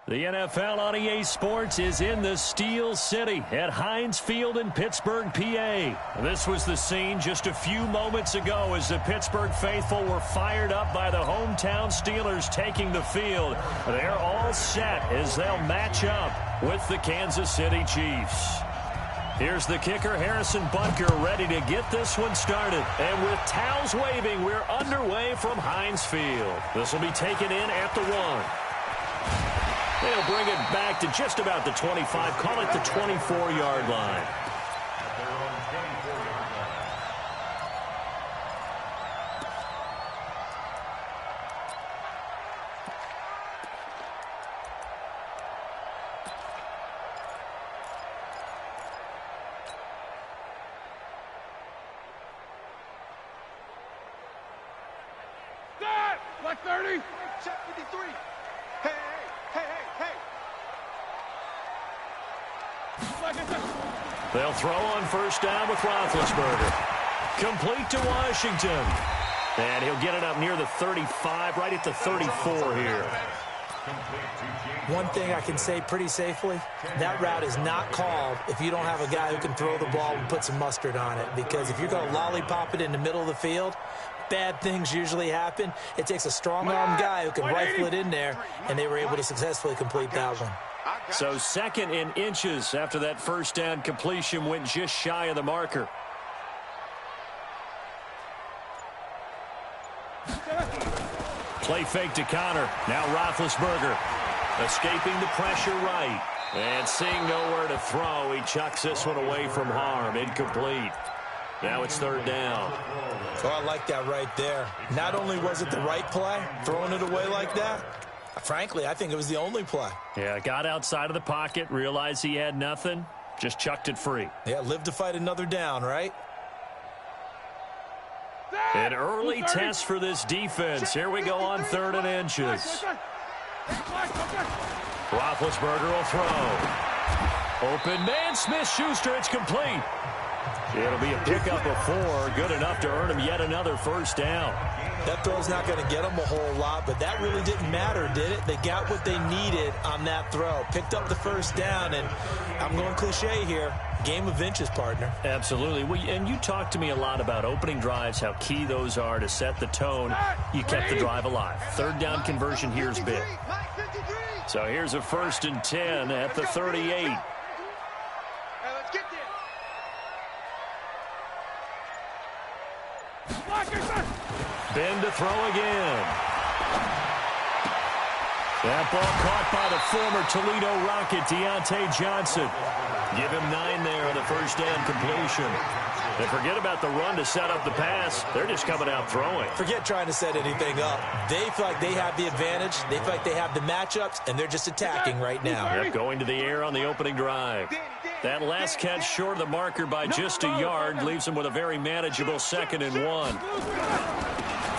The NFL on EA Sports is in the Steel City at Heinz Field in Pittsburgh, PA. This was the scene just a few moments ago as the Pittsburgh faithful were fired up by the hometown Steelers taking the field. They're all set as they'll match up with the Kansas City Chiefs. Here's the kicker, Harrison Butker, ready to get this one started. And with towels waving, we're underway from Heinz Field. This will be taken in at the 1. They'll bring it back to just about the 25, call it the 24-yard line. Black 30, check 53. Hey. They'll throw on first down with Roethlisberger. Complete to Washington. And he'll get it up near the 35, right at the 34 here. One thing I can say pretty safely, that route is not called if you don't have a guy who can throw the ball and put some mustard on it. Because if you're going to lollipop it in the middle of the field, bad things usually happen. It takes a strong-arm guy who can rifle it in there, and they were able to successfully complete that one. So 2nd and inches after that first down completion went just shy of the marker. Play fake to Connor. Now Roethlisberger escaping the pressure right. And seeing nowhere to throw, he chucks this one away from harm. Incomplete. Now it's 3rd down. Oh, I like that right there. Not only was it the right play, throwing it away like that, frankly, I think it was the only play. Yeah, got outside of the pocket, realized he had nothing, just chucked it free. Yeah, live to fight another down, right? An early test for this defense. Here we go on 3rd and inches. Roethlisberger will throw. Open man, Smith-Schuster, it's complete. It'll be a pickup of 4, good enough to earn him yet another first down. That throw's not going to get them a whole lot, but that really didn't matter, did it? They got what they needed on that throw. Picked up the first down, and I'm going cliche here. Game of inches, partner. Absolutely. And you talked to me a lot about opening drives, how key those are to set the tone. You kept the drive alive. 3rd down conversion here is big. So here's a 1st and 10 at the 38. Ben to throw again. That ball caught by the former Toledo Rocket, Deontay Johnson. Give him 9 there on the first down completion. And forget about the run to set up the pass. They're just coming out throwing. Forget trying to set anything up. They feel like they have the advantage. They feel like they have the matchups, and they're just attacking right now. Yep, going to the air on the opening drive. That last catch short of the marker by just a yard leaves them with a very manageable 2nd and 1.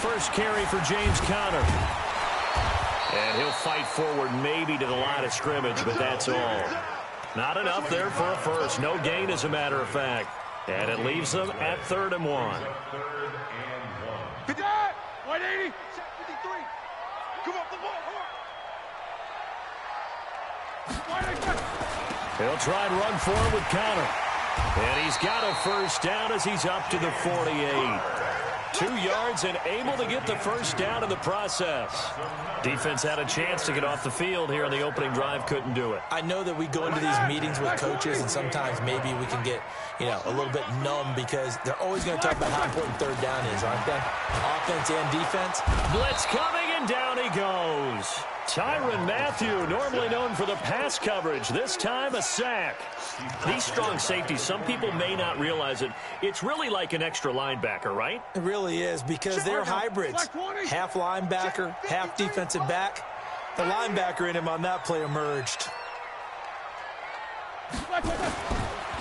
First carry for James Conner. And he'll fight forward maybe to the line of scrimmage, but that's all. Not enough there for a first. No gain, as a matter of fact. And it leaves them at 3rd and 1. 180. 53. Come up the ball. He'll try and run for it with Conner. And he's got a first down as he's up to the 48. 2 yards and able to get the first down in the process. Defense had a chance to get off the field here on the opening drive, couldn't do it. I know that we go into these meetings with coaches, and sometimes maybe we can get, a little bit numb because they're always going to talk about how important 3rd down is, aren't they? Offense and defense. Blitz coming, and down he goes. Tyrann Mathieu, normally known for the pass coverage, this time a sack. These strong safeties, some people may not realize it. It's really like an extra linebacker, right? It really is, because they're hybrids. Half linebacker, half defensive back. The linebacker in him on that play emerged.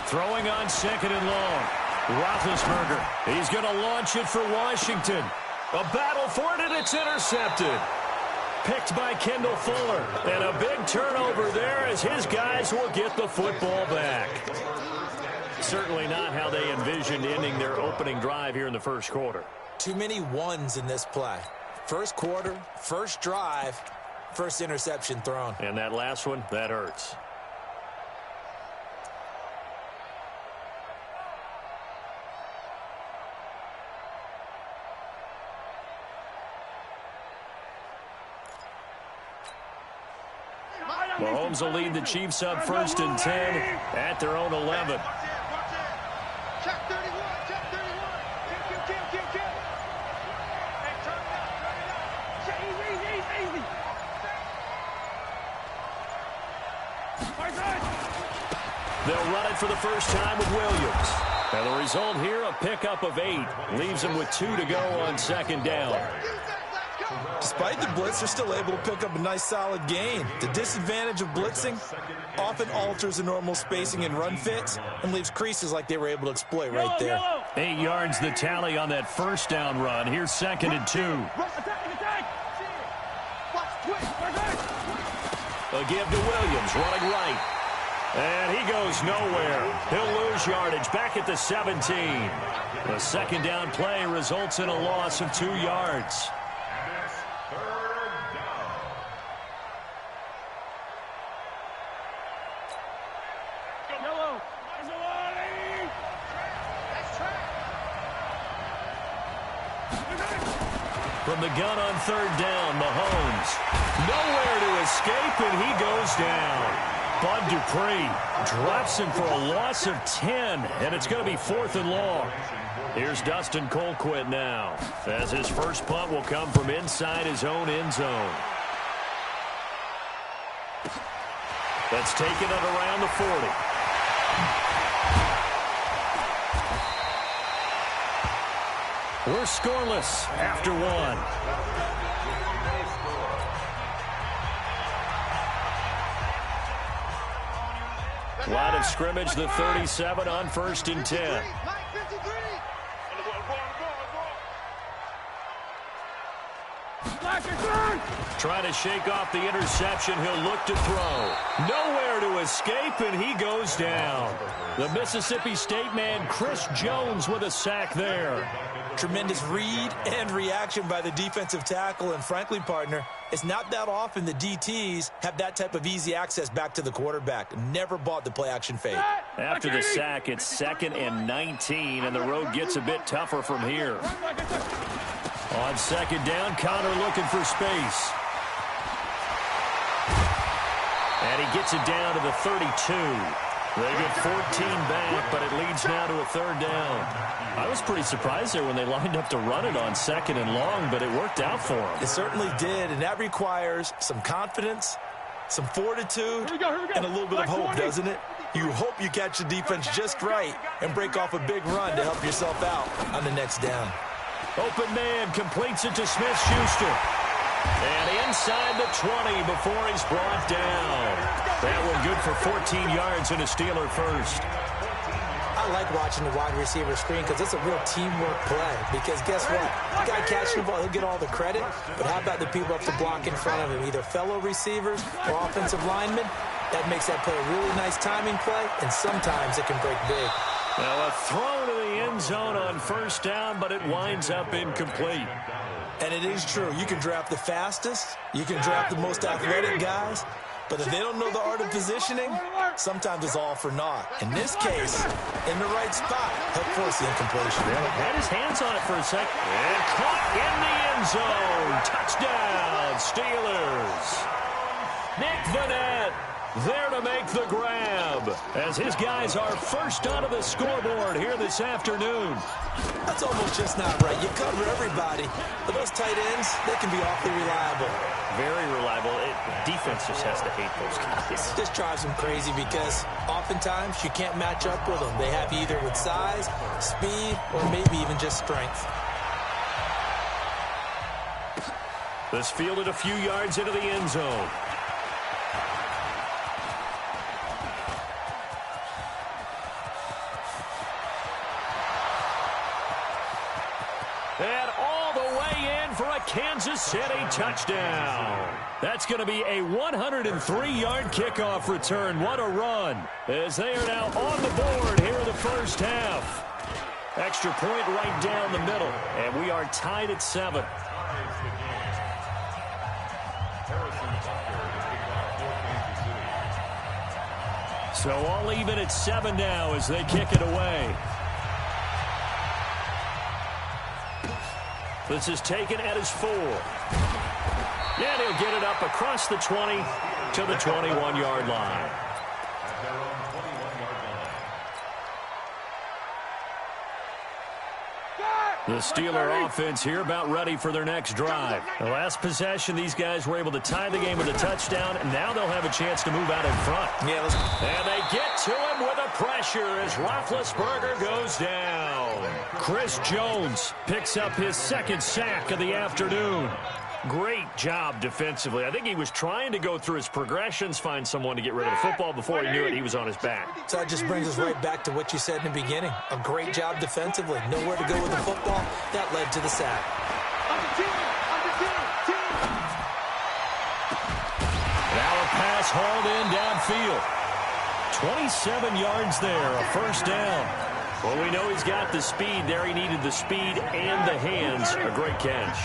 Throwing on 2nd and long. Roethlisberger, he's going to launch it for Washington. A battle for it, and it's intercepted. Picked by Kendall Fuller. And a big turnover there as his guys will get the football back. Certainly not how they envisioned ending their opening drive here in the first quarter. Too many ones in this play. First quarter, first drive, First interception thrown. And that last one, that hurts. Mahomes will lead the Chiefs up 1st and 10 at their own 11. Check 31, check 31. Kill. Hey, turn it up. Check easy. They'll run it for the first time with Williams. And the result here, a pickup of 8. Leaves them with 2 to go on 2nd down. Despite the blitz, they're still able to pick up a nice solid gain. The disadvantage of blitzing often alters the normal spacing and run fits and leaves creases like they were able to exploit right there. 8 yards the tally on that 1st down run. Here's 2nd and 2. A give to Williams, running right. And he goes nowhere. He'll lose yardage back at the 17. The 2nd down play results in a loss of 2 yards. From the gun on 3rd down, Mahomes. Nowhere to escape, and he goes down. Bud Dupree drops him for a loss of 10, and it's going to be 4th and long. Here's Dustin Colquitt now, as his first punt will come from inside his own end zone. That's taken at around the 40. We're scoreless after 1. Line of scrimmage, the 37 on 1st and 10. Trying to shake off the interception. He'll look to throw. Nowhere to escape, and he goes down. The Mississippi State man, Chris Jones, with a sack there. Tremendous read and reaction by the defensive tackle. And frankly, partner, it's not that often the DTs have that type of easy access back to the quarterback. Never bought the play-action fake. After the sack, it's 2nd and 19, and the road gets a bit tougher from here. On 2nd down, Connor looking for space. And he gets it down to the 32. They get 14 back, but it leads now to a 3rd down. I was pretty surprised there when they lined up to run it on 2nd and long, but it worked out for them. It certainly did, and that requires some confidence, some fortitude, and a little bit of hope, doesn't it? You hope you catch the defense just right and break off a big run to help yourself out on the next down. Open man completes it to Smith-Schuster. And inside the 20 before he's brought down. That one good for 14 yards and a Steeler first. I like watching the wide receiver screen because it's a real teamwork play. Because guess what? The guy catching the ball, he'll get all the credit. But how about the people up the block in front of him? Either fellow receivers or offensive linemen. That makes that play a really nice timing play, and sometimes it can break big. Now a throw to the end zone on 1st down, but it winds up incomplete. And it is true. You can draft the fastest. You can draft the most athletic guys. But if they don't know the art of positioning, sometimes it's all for naught. In this case, in the right spot, help force the incompletion. Had his hands on it for a second. And caught in the end zone. Touchdown, Steelers. Nick Vannett there to make the grab as his guys are first onto the scoreboard here this afternoon. That's almost just not right. You cover everybody, but those tight ends, they can be awfully reliable. Very reliable. Defense just has to hate those guys. This drives them crazy because oftentimes you can't match up with them. They have either with size, speed, or maybe even just strength. This fielded a few yards into the end zone. And all the way in for a Kansas City touchdown. That's going to be a 103-yard kickoff return. What a run, as they are now on the board here in the first half. Extra point right down the middle, and we are tied at 7. So all even at 7 now as they kick it away. This is taken at his 4. And he'll get it up across the 20 to the 21-yard line. The Steeler offense here about ready for their next drive. The last possession, these guys were able to tie the game with a touchdown, and now they'll have a chance to move out in front. And they get to him with a pressure as Roethlisberger goes down. Chris Jones picks up his second sack of the afternoon. Great job defensively. I think he was trying to go through his progressions, find someone to get rid of the football. Before he knew it, he was on his back. So that just brings us right back to what you said in the beginning. A great job defensively. Nowhere to go with the football. That led to the sack. Now a pass hauled in downfield. 27 yards there, a first down. Well, we know he's got the speed there. He needed the speed and the hands. A great catch.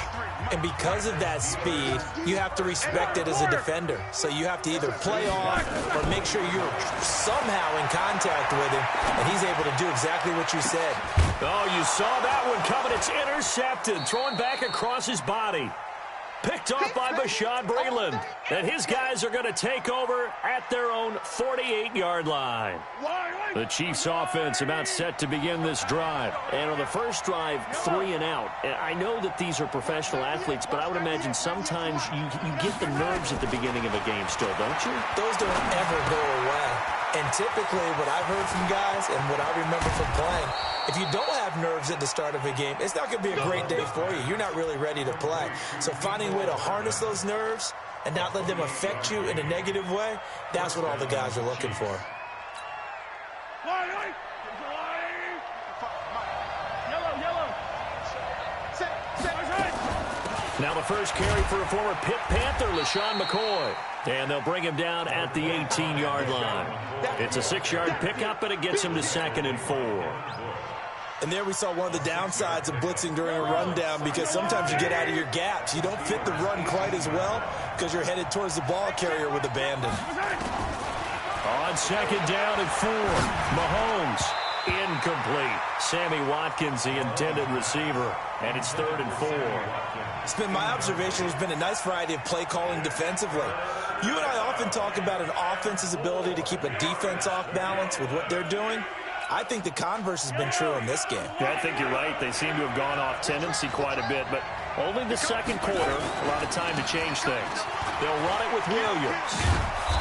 And because of that speed, you have to respect it as a defender. So you have to either play off or make sure you're somehow in contact with him, and he's able to do exactly what you said. Oh, you saw that one coming. It's intercepted, thrown back across his body. Picked off by Bashaud Breeland. And his guys are going to take over at their own 48-yard line. The Chiefs offense about set to begin this drive. And on the first drive, 3 and out. And I know that these are professional athletes, but I would imagine sometimes you get the nerves at the beginning of a game still, don't you? Those don't ever go away. And typically what I've heard from guys and what I remember from playing, if you don't have nerves at the start of a game, it's not going to be a great day for you. You're not really ready to play. So finding a way to harness those nerves and not let them affect you in a negative way, that's what all the guys are looking for. Now the first carry for a former Pitt Panther, LaShawn McCoy. And they'll bring him down at the 18-yard line. It's a 6-yard pickup, but it gets him to 2nd and 4. And there we saw one of the downsides of blitzing during a rundown, because sometimes you get out of your gaps. You don't fit the run quite as well because you're headed towards the ball carrier with abandon. On 2nd down and 4, Mahomes. Incomplete. Sammy Watkins, the intended receiver. And it's 3rd and 4. It's been my observation there's been a nice variety of play calling defensively. You and I often talk about an offense's ability to keep a defense off balance with what they're doing. I think the converse has been true in this game. Yeah, I think you're right. They seem to have gone off tendency quite a bit, but only the second quarter, a lot of time to change things. They'll run it with Williams.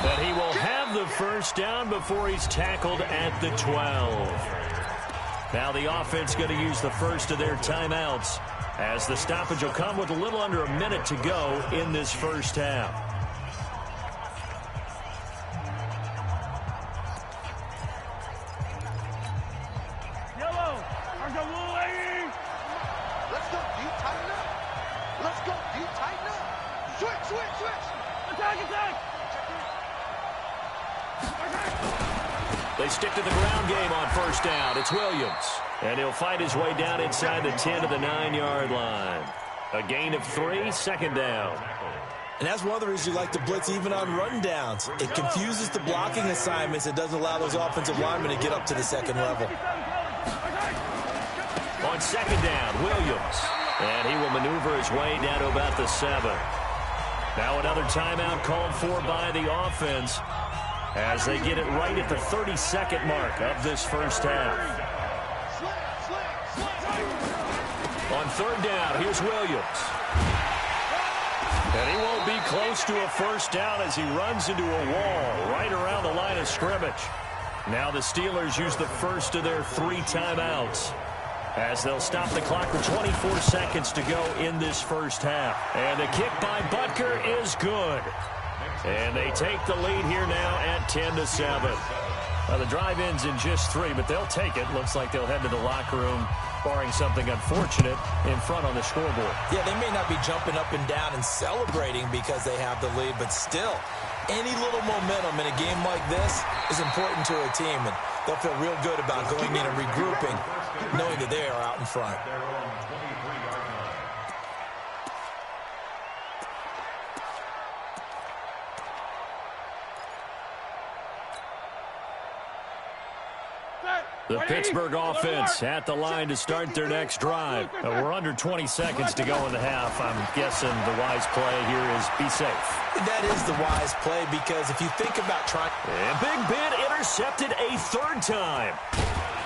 But he will have the first down before he's tackled at the 12. Now the offense going to use the first of their timeouts, as the stoppage will come with a little under a minute to go in this first half. Yellow, let's go, lady. Let's go, do you tighten up? Let's go, do you tighten up? Switch. Attack. They stick to the ground game on first down. It's Williams. And he'll fight his way down inside the 10 to the 9-yard line. A gain of 3, 2nd down. And that's one of the reasons you like to blitz even on rundowns. It confuses the blocking assignments. It doesn't allow those offensive linemen to get up to the second level. On 2nd down, Williams. And he will maneuver his way down to about the 7. Now another timeout called for by the offense, as they get it right at the 32nd mark of this first half. On 3rd down, here's Williams. And he won't be close to a first down as he runs into a wall right around the line of scrimmage. Now the Steelers use the first of their 3 timeouts, as they'll stop the clock with 24 seconds to go in this first half. And the kick by Butker is good. And they take the lead here now at 10-7. The drive ends in just 3, but they'll take it. Looks like they'll head to the locker room, barring something unfortunate, in front on the scoreboard. Yeah, they may not be jumping up and down and celebrating because they have the lead, but still, any little momentum in a game like this is important to a team, and they'll feel real good about going in and regrouping, knowing that they are out in front. The Pittsburgh offense at the line to start their next drive. We're under 20 seconds to go in the half. I'm guessing the wise play here is be safe. That is the wise play because if you think about trying... And Big Ben intercepted a third time.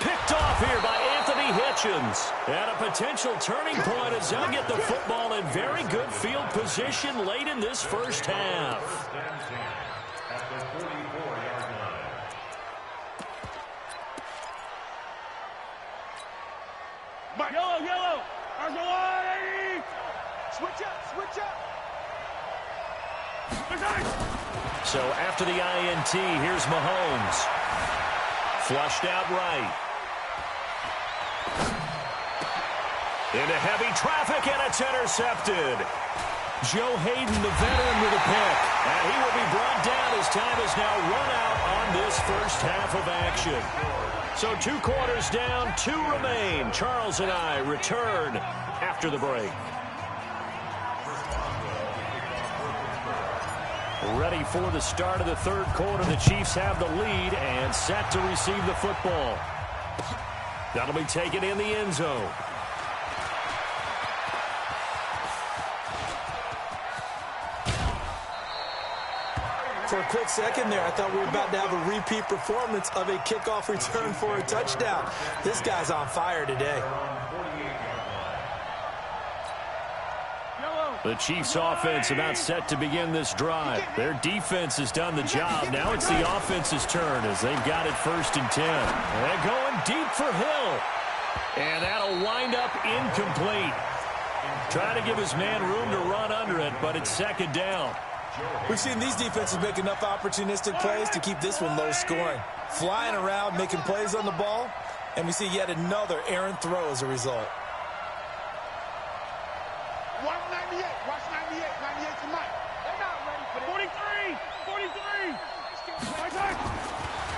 Picked off here by Anthony Hitchens. And a potential turning point as they'll get the football in very good field position late in this first half. Yellow, yellow. Argo 180. Switch up, switch up. So after the INT, here's Mahomes. Flushed out right. Into heavy traffic, and it's intercepted. Joe Hayden, the veteran, with a pick. And he will be brought down as time is now run out on this first half of action. So 2 quarters down, 2 remain. Charles and I return after the break. Ready for the start of the third quarter. The Chiefs have the lead and set to receive the football. That'll be taken in the end zone. For a quick second there, I thought we were about to have a repeat performance of a kickoff return for a touchdown. This guy's on fire today. The Chiefs offense about set to begin this drive. Their defense has done the job. Now it's the offense's turn as they've got it 1st and 10. And going deep for Hill. And that'll wind up incomplete. Trying to give his man room to run under it, but it's 2nd down. We've seen these defenses make enough opportunistic plays to keep this one low scoring. Flying around, making plays on the ball, and we see yet another errant throw as a result. Watch 98. Watch 98. 98 tonight. They're not ready for this. 43. 43.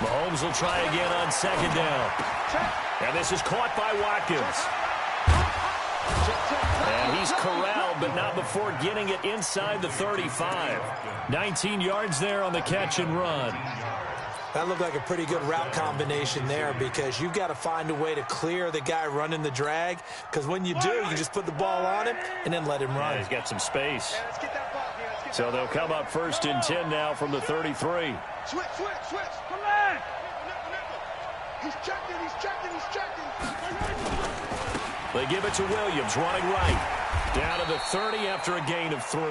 Mahomes will try again on 2nd down. And this is caught by Watkins. And he's corralled, but not before getting it inside the 35. 19 yards there on the catch and run. That looked like a pretty good route combination there because you've got to find a way to clear the guy running the drag because when you do, you just put the ball on him and then let him run. Yeah, he's got some space. So they'll come up 1st and 10 now from the 33. Switch. Come back. He's checking. They give it to Williams, running right. Down to the 30 after a gain of 3.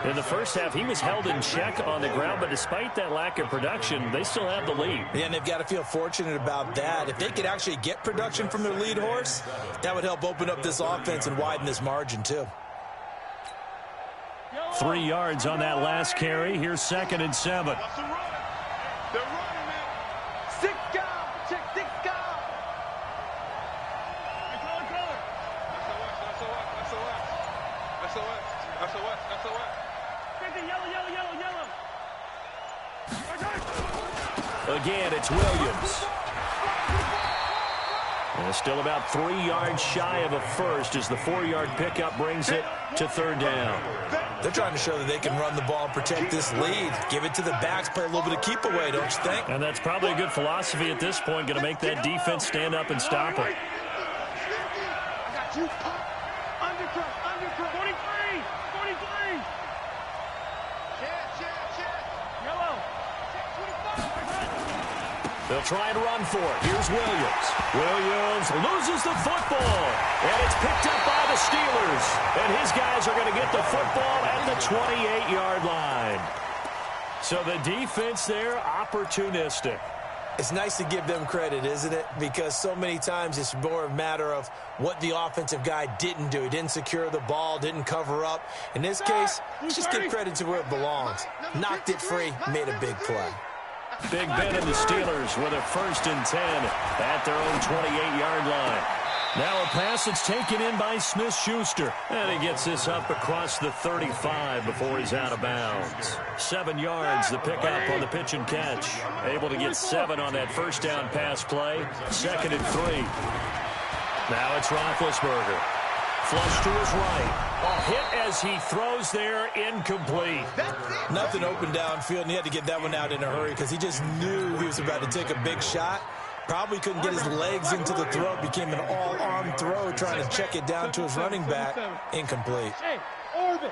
In the first half, he was held in check on the ground, but despite that lack of production, they still have the lead. Yeah, and they've got to feel fortunate about that. If they could actually get production from their lead horse, that would help open up this offense and widen this margin, too. 3 yards on that last carry. Here's 2nd and 7. They're running, man. 6 guys. Check 6 guys. Again, it's Williams. And it's still about 3 yards shy of a first as the 4-yard pickup brings it to 3rd down. They're trying to show that they can run the ball and protect this lead. Give it to the backs, play a little bit of keep away, don't you think? And that's probably a good philosophy at this point, going to make that defense stand up and stop it. I got you. Undercut. 43. Check. Yellow. They'll try and run for it. Here's Williams. Williams loses the football. And it's picked up by the Steelers. And his guys are going to get the football at the 28-yard line. So the defense there, opportunistic. It's nice to give them credit, isn't it? Because so many times it's more a matter of what the offensive guy didn't do. He didn't secure the ball, didn't cover up. In this case, just give credit to where it belongs. Knocked it free, made a big play. Big Ben and the Steelers with a 1st and 10 at their own 28-yard line. Now a pass that's taken in by Smith-Schuster. And he gets this up across the 35 before he's out of bounds. 7 yards, the pickup on the pitch and catch. Able to get 7 on that first down pass play. 2nd and 3. Now it's Roethlisberger. Flush to his right. A hit as he throws there, incomplete. Nothing open downfield, and he had to get that one out in a hurry because he just knew he was about to take a big shot. Probably couldn't get his legs into the throw. Became an all-arm throw trying to check it down to his running back. Incomplete. Hey, orbit.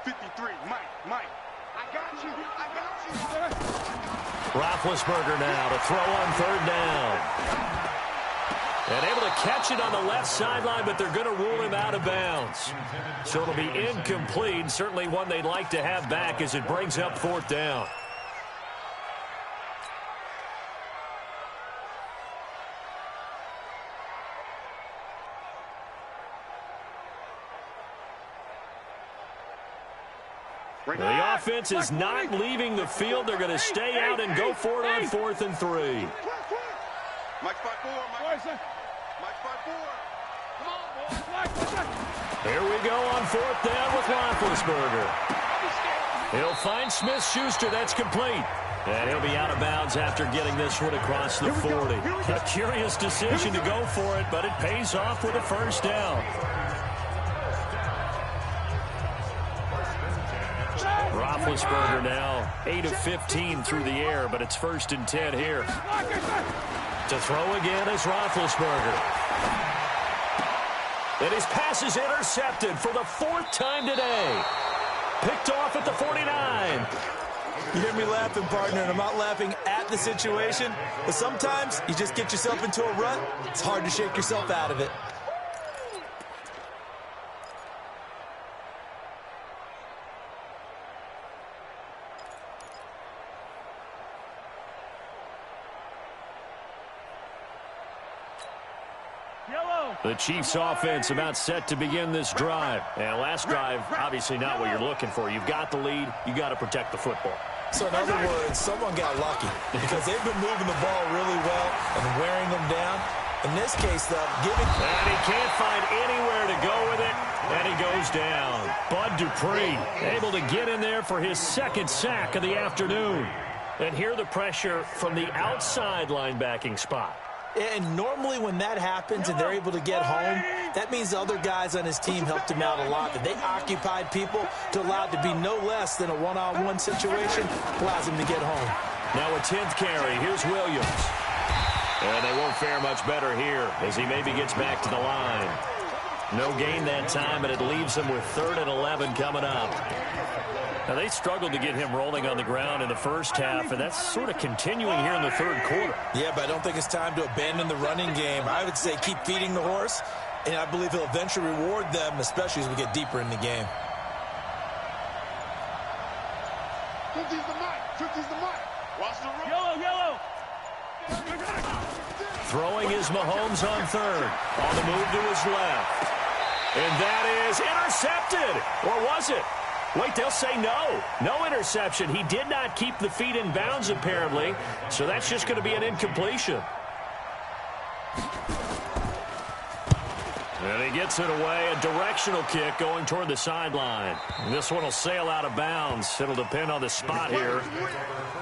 53, Mike. I got you. Roethlisberger now to throw on third down. And able to catch it on the left sideline, but they're going to rule him out of bounds. So it'll be incomplete. Certainly one they'd like to have back as it brings up fourth down. The offense is not leaving the field. They're going to stay out and go for it on 4th and 3. Mike 5-4, Mike 5-4. Come on, boys. Here we go on 4th down with Roethlisberger. He'll find Smith-Schuster. That's complete. And he'll be out of bounds after getting this one across the 40. A curious decision to go for it, but it pays off with a first down. Roethlisberger now 8 of 15 through the air, but it's 1st and 10 here. To throw again is Roethlisberger. And his pass is intercepted for the 4th time today. Picked off at the 49. You hear me laughing, partner, and I'm not laughing at the situation, but sometimes you just get yourself into a rut. It's hard to shake yourself out of it. The Chiefs offense about set to begin this drive. And last drive, obviously not what you're looking for. You've got the lead. You got to protect the football. So in other words, someone got lucky because they've been moving the ball really well and wearing them down. In this case, though, And he can't find anywhere to go with it. And he goes down. Bud Dupree able to get in there for his 2nd sack of the afternoon. And hear the pressure from the outside linebacking spot. And normally when that happens and they're able to get home, that means the other guys on his team helped him out a lot. That they occupied people to allow it to be no less than a one-on-one situation, allows him to get home. Now a 10th carry. Here's Williams. And they won't fare much better here as he maybe gets back to the line. No gain that time, and it leaves him with 3rd and 11 coming up. Now, they struggled to get him rolling on the ground in the first half, and that's sort of continuing here in the 3rd quarter. Yeah, but I don't think it's time to abandon the running game. I would say keep feeding the horse, and I believe he'll eventually reward them, especially as we get deeper in the game. 50's the mic. Watch the road. Yellow. Throwing is Mahomes on 3rd. On the move to his left. And that is intercepted. Or was it? Wait, they'll say no. No interception. He did not keep the feet in bounds, apparently. So that's just going to be an incompletion. And he gets it away. A directional kick going toward the sideline. This one will sail out of bounds. It'll depend on the spot here.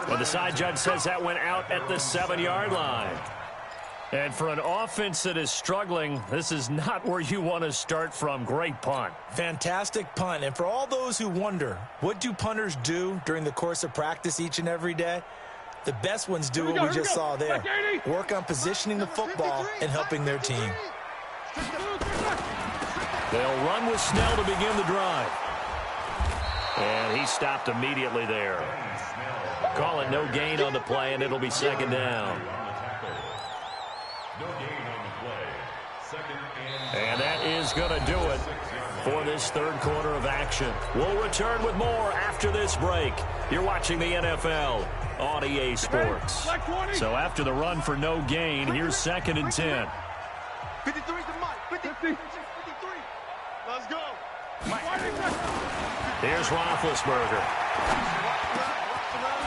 And the side judge says that went out at the 7-yard line. And for an offense that is struggling, this is not where you want to start from. Great punt. Fantastic punt. And for all those who wonder, what do punters do during the course of practice each and every day? The best ones do what we just saw there. Work on positioning the football and helping their team. They'll run with Snell to begin the drive. And he stopped immediately there. Call it no gain on the play, and it'll be 2nd down. And that is going to do it for this 3rd quarter of action. We'll return with more after this break. You're watching the NFL on EA Sports. So after the run for no gain, here's 2nd and 10. 53's the mic. 53. Let's go. Here's Roethlisberger.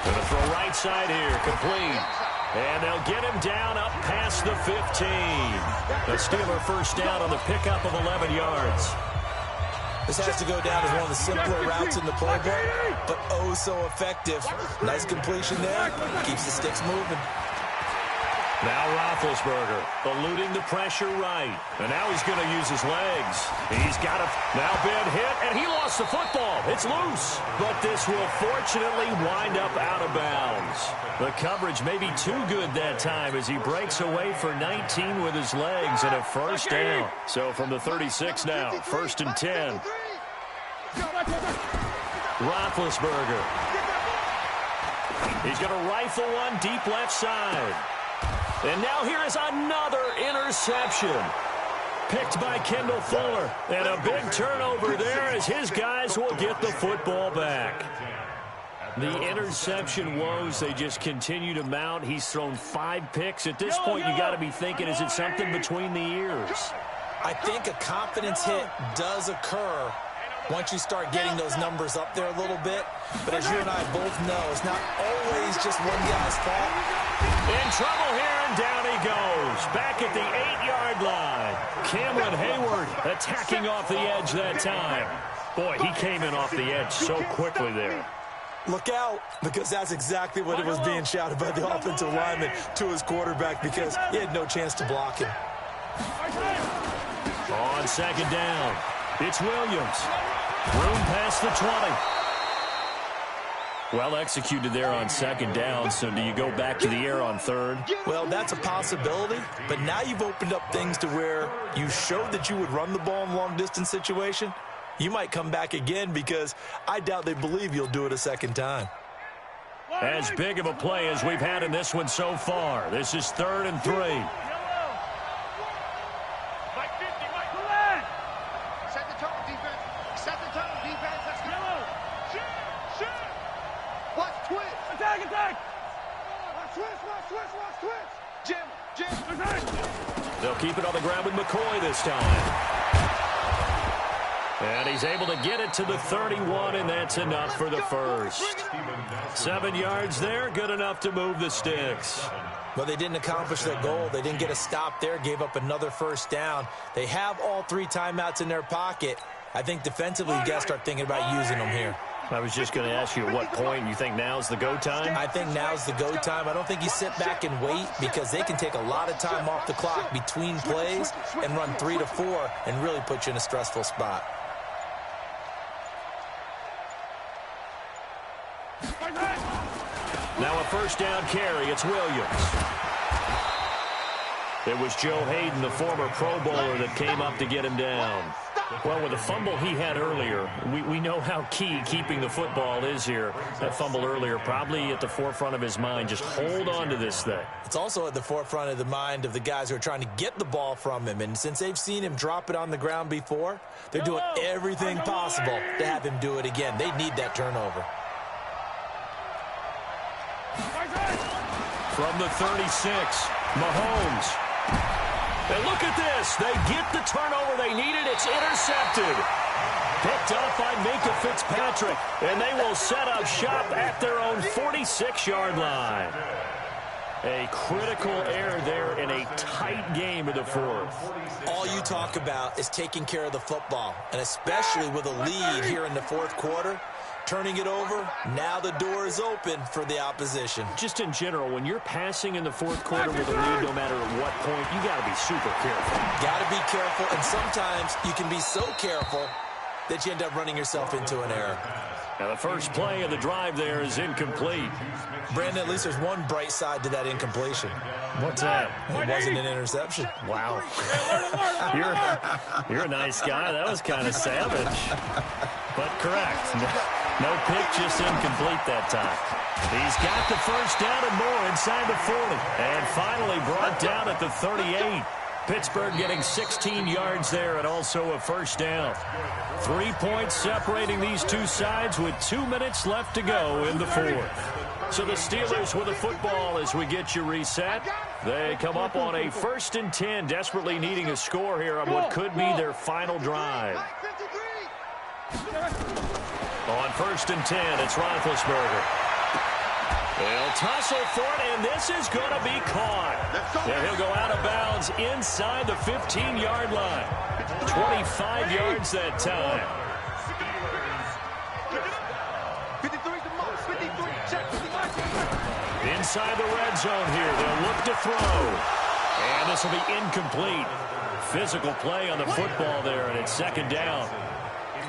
Going to throw right side here. Complete. And they'll get him down up past the 15. The Steeler first down on the pickup of 11 yards. This has to go down as one of the simpler routes in the playbook, but oh so effective. Nice completion there. Keeps the sticks moving. Now Roethlisberger eluding the pressure right. And now he's going to use his legs. He's got now been hit, and he lost the football. It's loose, but this will fortunately wind up out of bounds. The coverage may be too good that time as he breaks away for 19 with his legs and a first down. So from the 36 now, 1st and 10. Roethlisberger. He's going to rifle one deep left side. And now here is another interception. Picked by Kendall Fuller. And a big turnover there as his guys will get the football back. The interception woes, they just continue to mount. He's thrown 5 picks. At this point, you got to be thinking, is it something between the ears? I think a confidence hit does occur once you start getting those numbers up there a little bit. But as you and I both know, it's not always just one guy's fault. In trouble here, and down he goes. Back at the 8-yard line. Cameron Hayward attacking off the edge that time. Boy, he came in off the edge so quickly there. Look out, because that's exactly what it was being shouted by the offensive lineman to his quarterback, because he had no chance to block him. On 2nd down, it's Williams. Room past the 20. Well executed there on 2nd down, so do you go back to the air on 3rd? Well, that's a possibility, but now you've opened up things to where you showed that you would run the ball in long-distance situation. You might come back again because I doubt they believe you'll do it a 2nd time. As big of a play as we've had in this one so far. This is 3rd and 3. Set the tone, defense. Set the tone, defense. Let's go. Shoot. Watch twitch. Attack. Watch twitch. Jim. They'll keep it on the ground with McCoy this time. And he's able to get it to the 31, and that's enough for the first. 7 yards there, good enough to move the sticks. Well, they didn't accomplish their goal. They didn't get a stop there, gave up another first down. They have all 3 timeouts in their pocket. I think defensively, you got to start thinking about using them here. I was just going to ask you at what point you think now's the go time? I think now's the go time. I don't think you sit back and wait because they can take a lot of time off the clock between plays and run 3 to 4 and really put you in a stressful spot. Now a first down carry. It's Williams. It was Joe Hayden, the former Pro Bowler, that came up to get him down. Well, with the fumble he had earlier, we know how key keeping the football is here. That fumble earlier probably at the forefront of his mind. Just hold on to this thing. It's also at the forefront of the mind of the guys who are trying to get the ball from him. And since they've seen him drop it on the ground before, they're doing everything possible to have him do it again. They need that turnover. From the 36, Mahomes. And look at this. They get the turnover they needed. It's intercepted. Picked up by Minka Fitzpatrick. And they will set up shop at their own 46-yard line. A critical error there in a tight game in the 4th. All you talk about is taking care of the football, and especially with a lead here in the 4th quarter. Turning it over, now the door is open for the opposition. Just in general, when you're passing in the 4th quarter with a lead, no matter at what point, you got to be super careful. Got to be careful, and sometimes you can be so careful that you end up running yourself into an error. Now the first play of the drive there is incomplete. Brandon, at least there's one bright side to that incompletion. What's that? It wasn't an interception. Wow. You're a nice guy. That was kind of savage. But correct. No pick, just incomplete that time. He's got the first down and more inside the 40. And finally brought down at the 38. Pittsburgh getting 16 yards there and also a first down. 3 points separating these two sides with 2 minutes left to go in the 4th. So the Steelers with the football as we get you reset. They come up on a 1st and 10, desperately needing a score here on what could be their final drive. On 1st and 10, it's Roethlisberger. They'll tussle for it, and this is going to be caught. And he'll go out of bounds inside the 15-yard line. 25 yards that time. 53 to mark. 53. Check. Inside the red zone here. They'll look to throw. And this will be incomplete. Physical play on the football there, and it's 2nd down.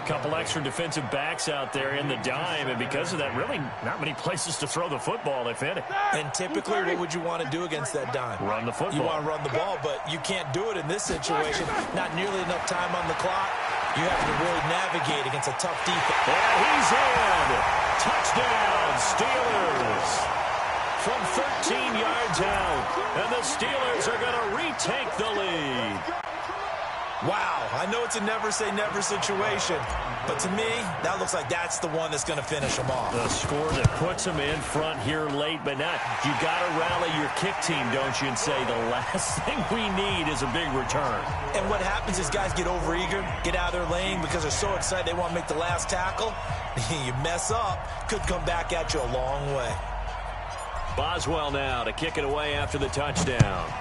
Couple extra defensive backs out there in the dime, and because of that, really not many places to throw the football, if any. And typically, what would you want to do against that dime? Run the football. You want to run the ball, but you can't do it in this situation. Not nearly enough time on the clock. You have to really navigate against a tough defense. And he's in. Touchdown, Steelers. From 13 yards out, and the Steelers are going to retake the lead. Wow, I know it's a never-say-never situation, but to me, that looks like that's the one that's going to finish them off. The score that puts them in front here late, but not. You got to rally your kick team, don't you, and say the last thing we need is a big return. And what happens is guys get overeager, get out of their lane because they're so excited they want to make the last tackle. You mess up, could come back at you a long way. Boswell now to kick it away after the touchdown.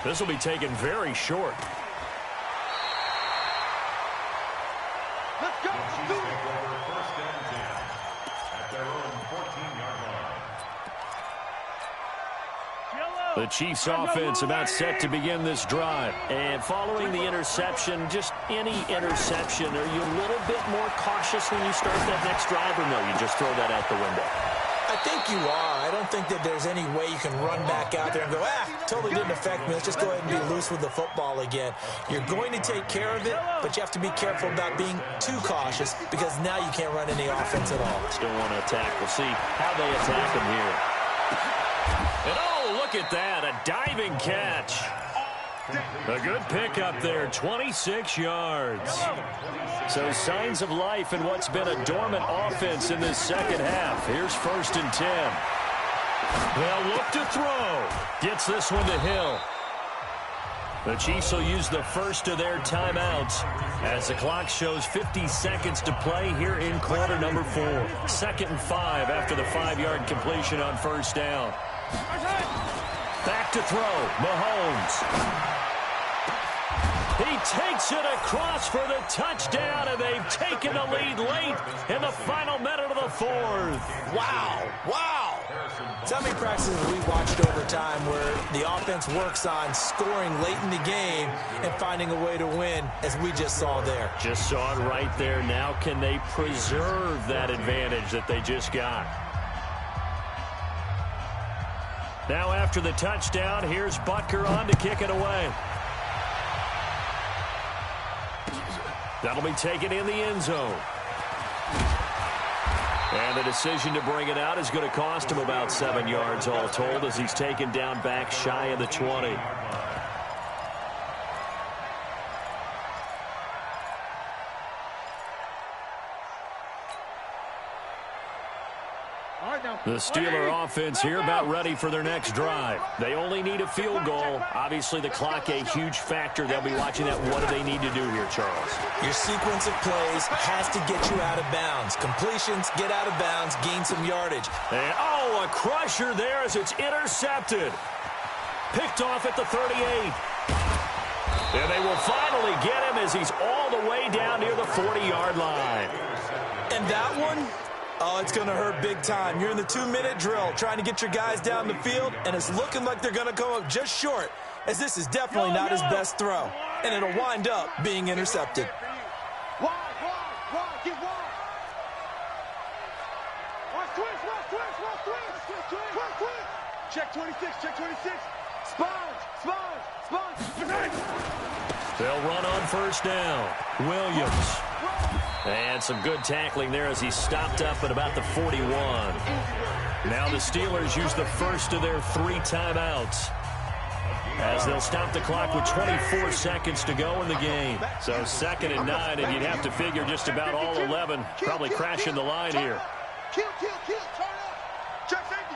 This will be taken very short. Let's go. Let's do it. The Chiefs offense about set to begin this drive. And following the interception, just any interception, are you a little bit more cautious when you start that next drive, or no, you just throw that out the window? I think you are. I don't think that there's any way you can run back out there and go, totally didn't affect me. Let's just go ahead and be loose with the football again. You're going to take care of it, but you have to be careful about being too cautious because now you can't run any offense at all. Still want to attack. We'll see how they attack him here. And oh, look at that, a diving catch. A good pickup there, 26 yards. So signs of life in what's been a dormant offense in this second half. Here's 1st and 10. They'll look to throw. Gets this one to Hill. The Chiefs will use the first of their timeouts as the clock shows 50 seconds to play here in quarter number 4. 2nd and 5 after the 5-yard completion on 1st down. Back to throw, Mahomes. He takes it across for the touchdown, and they've taken the lead late in the final minute of the 4th. Wow. So how many practices have we watched over time where the offense works on scoring late in the game and finding a way to win, as we just saw there? Just saw it right there. Now can they preserve that advantage that they just got? Now after the touchdown, here's Butker on to kick it away. That'll be taken in the end zone. And the decision to bring it out is going to cost him about 7 yards all told as he's taken down back shy of the 20. The Steeler offense here about ready for their next drive. They only need a field goal. Obviously, the clock a huge factor. They'll be watching that. What do they need to do here, Charles? Your sequence of plays has to get you out of bounds. Completions, get out of bounds, gain some yardage. And, oh, a crusher there as it's intercepted. Picked off at the 38. And they will finally get him as he's all the way down near the 40-yard line. And that one? Oh, it's going to hurt big time. You're in the 2-minute drill trying to get your guys down the field, and it's looking like they're going to come up just short, as this is definitely not his best throw, and it'll wind up being intercepted. Wide, get wide. Watch twist. Check 26. Sponge. They'll run on 1st down. Williams. And some good tackling there as he stopped up at about the 41. Now the Steelers use the first of their 3 timeouts as they'll stop the clock with 24 seconds to go in the game. So 2nd and 9, and you'd have to figure just about all 11 probably crashing the line here. Kill. Turn up. Check safety.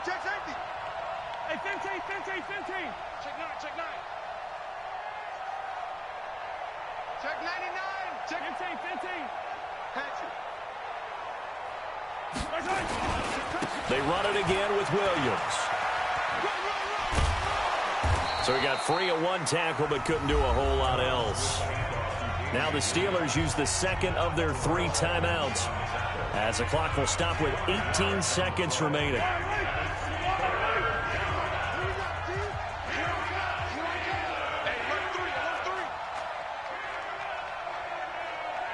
Hey, 15. Check 9. Check 99. Check 15. They run it again with Williams. So he got free of 1 tackle but couldn't do a whole lot else. Now the Steelers use the 2nd of their 3 timeouts as the clock will stop with 18 seconds remaining.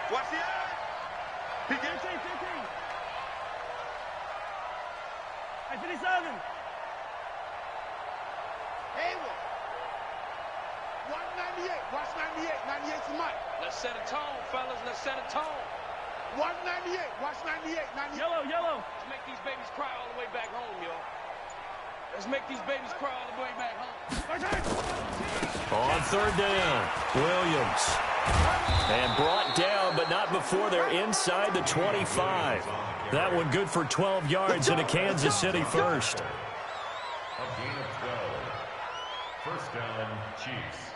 Watch the eye. He gets 15. Hey, 57. Hayward. 198. Watch 98. 98's the mic. Let's set a tone, fellas. Let's set a tone. 198. Watch 98. 98. Yellow. Let's make these babies cry all the way back home, yo. Let's make these babies cry all the way back home. On third down, Williams. And brought down, but not before they're inside the 25. That one good for 12 yards into Kansas City first. A gain of 12. First down, Chiefs.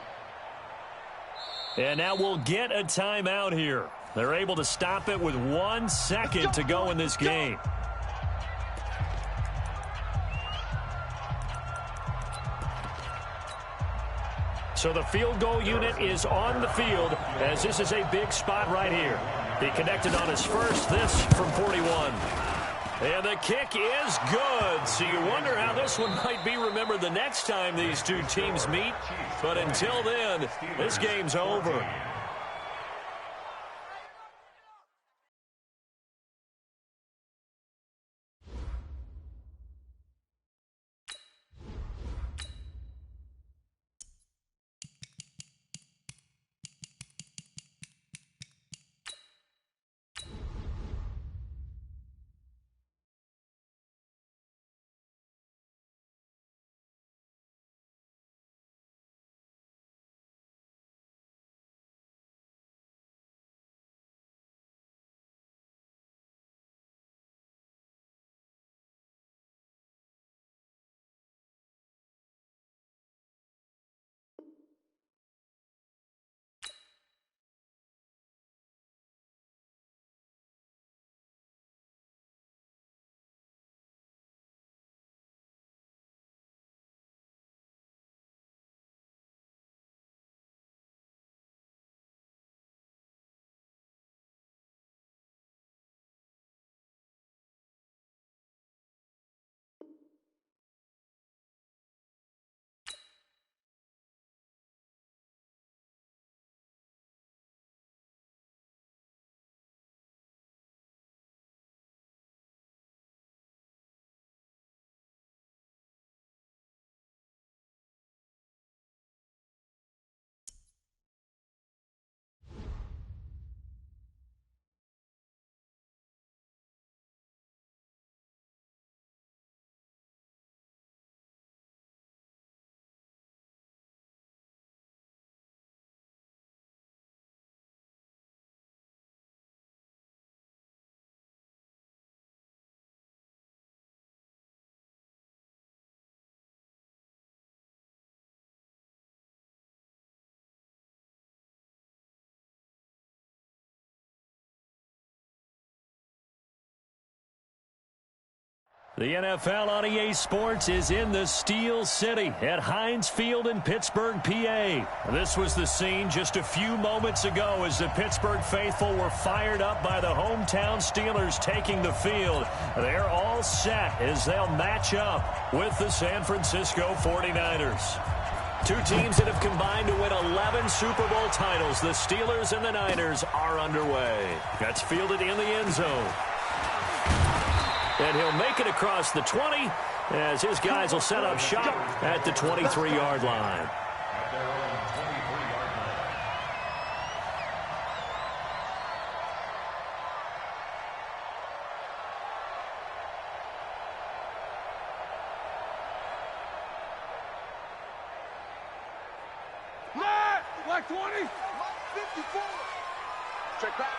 And now we'll get a timeout here. They're able to stop it with 1 second to go in this game. So the field goal unit is on the field as this is a big spot right here. He connected on his first, this from 41. And the kick is good. So you wonder how this one might be remembered the next time these two teams meet. But until then, this game's over. The NFL on EA Sports is in the Steel City at Heinz Field in Pittsburgh, PA. This was the scene just a few moments ago as the Pittsburgh faithful were fired up by the hometown Steelers taking the field. They're all set as they'll match up with the San Francisco 49ers. Two teams that have combined to win 11 Super Bowl titles. The Steelers and the Niners are underway. That's fielded in the end zone. And he'll make it across the 20 as his guys will set up shop at the 23-yard line. At their own 23-yard line. Black 20. 54. Check back.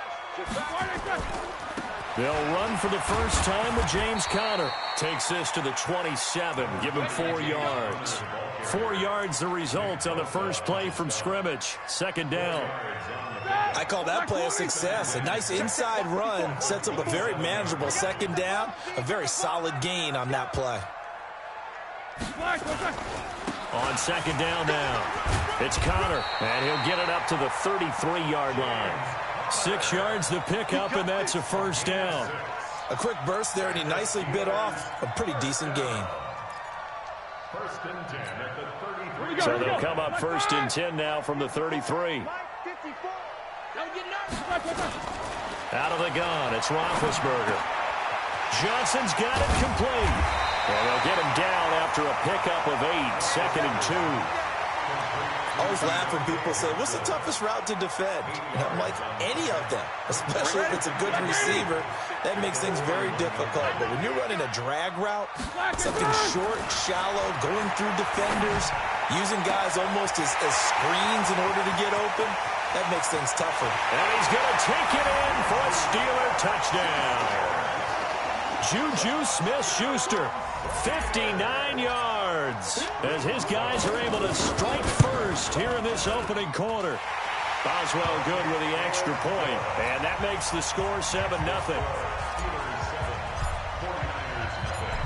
They'll run for the first time with James Conner. Takes this to the 27. Give him 4 yards. 4 yards the result on the first play from scrimmage. Second down. I call that play a success. A nice inside run sets up a very manageable second down. A very solid gain on that play. On second down now, it's Conner, and he'll get it up to the 33-yard line. 6 yards the pickup, and that's a first down. A quick burst there, and he nicely bit off a pretty decent gain. First and 10 at the 33. So they'll come up first and 10 now from the 33. Out of the gun, it's Roethlisberger. Johnson's got it complete. And they'll get him down after a pickup of 8, 2nd and 2. I always laugh when people say, what's the toughest route to defend? And I'm like, any of them, especially if it's a good receiver. That makes things very difficult. But when you're running a drag route, something short, shallow, going through defenders, using guys almost as screens in order to get open, that makes things tougher. And he's going to take it in for a Steeler touchdown. Juju Smith-Schuster, 59 yards, as his guys are able to strike first here in this opening quarter. Boswell good with the extra point, and that makes the score 7-0.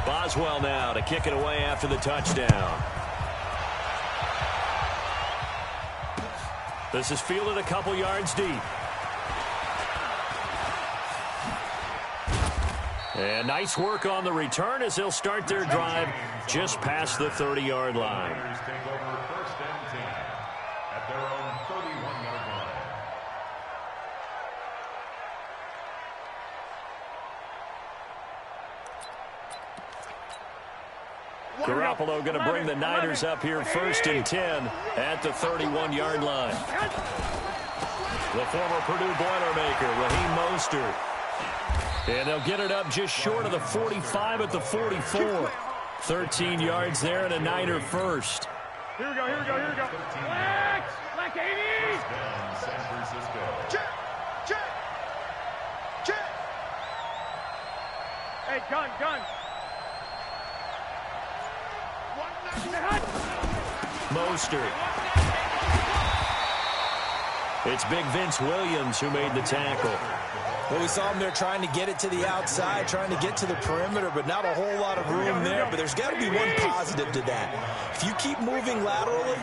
Boswell now to kick it away after the touchdown. This is fielded a couple yards deep. And nice work on the return as they'll start their drive just past the 30-yard line. Take over 1st and 10 at their own 31-yard line. Garoppolo going to bring the Niners up here 1st and 10 at the 31-yard line. The former Purdue Boilermaker, Raheem Mostert. And they'll get it up just short of the 45 at the 44. 13 yards there and a Niner first. Here we go. Black 80. San Francisco. Check. Hey, gun. Mostert. It's Big Vince Williams who made the tackle. Well, we saw him there trying to get it to the outside, trying to get to the perimeter, but not a whole lot of room there. But there's got to be one positive to that. If you keep moving laterally,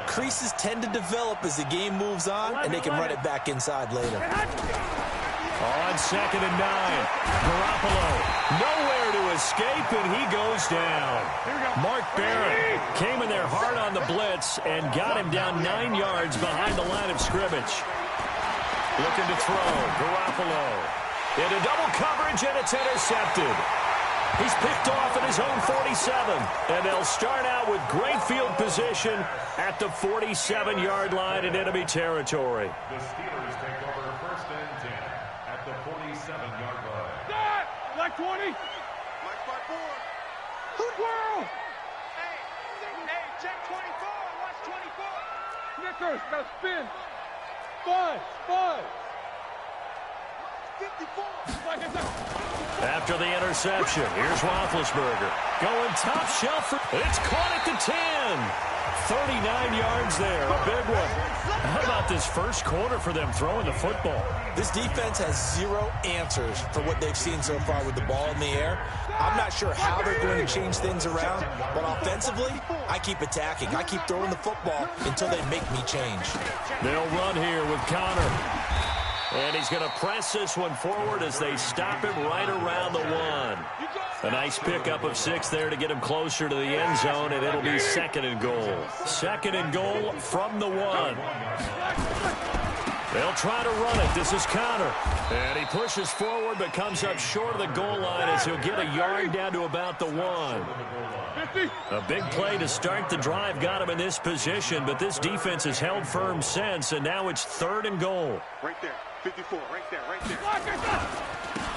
creases tend to develop as the game moves on, and they can run it back inside later. On 2nd and 9, Garoppolo nowhere to escape, and he goes down. Mark Barron came in there hard on the blitz and got him down 9 yards behind the line of scrimmage. Looking to throw, Garoppolo into double coverage, and it's intercepted. He's picked off at his own 47, and they'll start out with great field position at the 47-yard line in enemy territory. The Steelers take over 1st and 10 at the 47-yard line. Black 20. Black spot 4. Who's world? Hey, check 24. Watch 24. Snickers, got to spin. 5. 54. After the interception, here's Roethlisberger. Going top shelf. It's caught at the 10. 39 yards there. A big one. How about this first quarter for them throwing the football? This defense has zero answers for what they've seen so far with the ball in the air. I'm not sure how they're going to change things around, but offensively, I keep attacking. I keep throwing the football until they make me change. They'll run here with Connor. And he's going to press this one forward as they stop him right around the 1. A nice pickup of 6 there to get him closer to the end zone, and it'll be 2nd and goal. 2nd and goal from the 1. They'll try to run it. This is Connor. And he pushes forward but comes up short of the goal line as he'll get a yard down to about the 1. A big play to start the drive got him in this position, but this defense has held firm since, and now it's 3rd and goal. Right there. 54. Right there.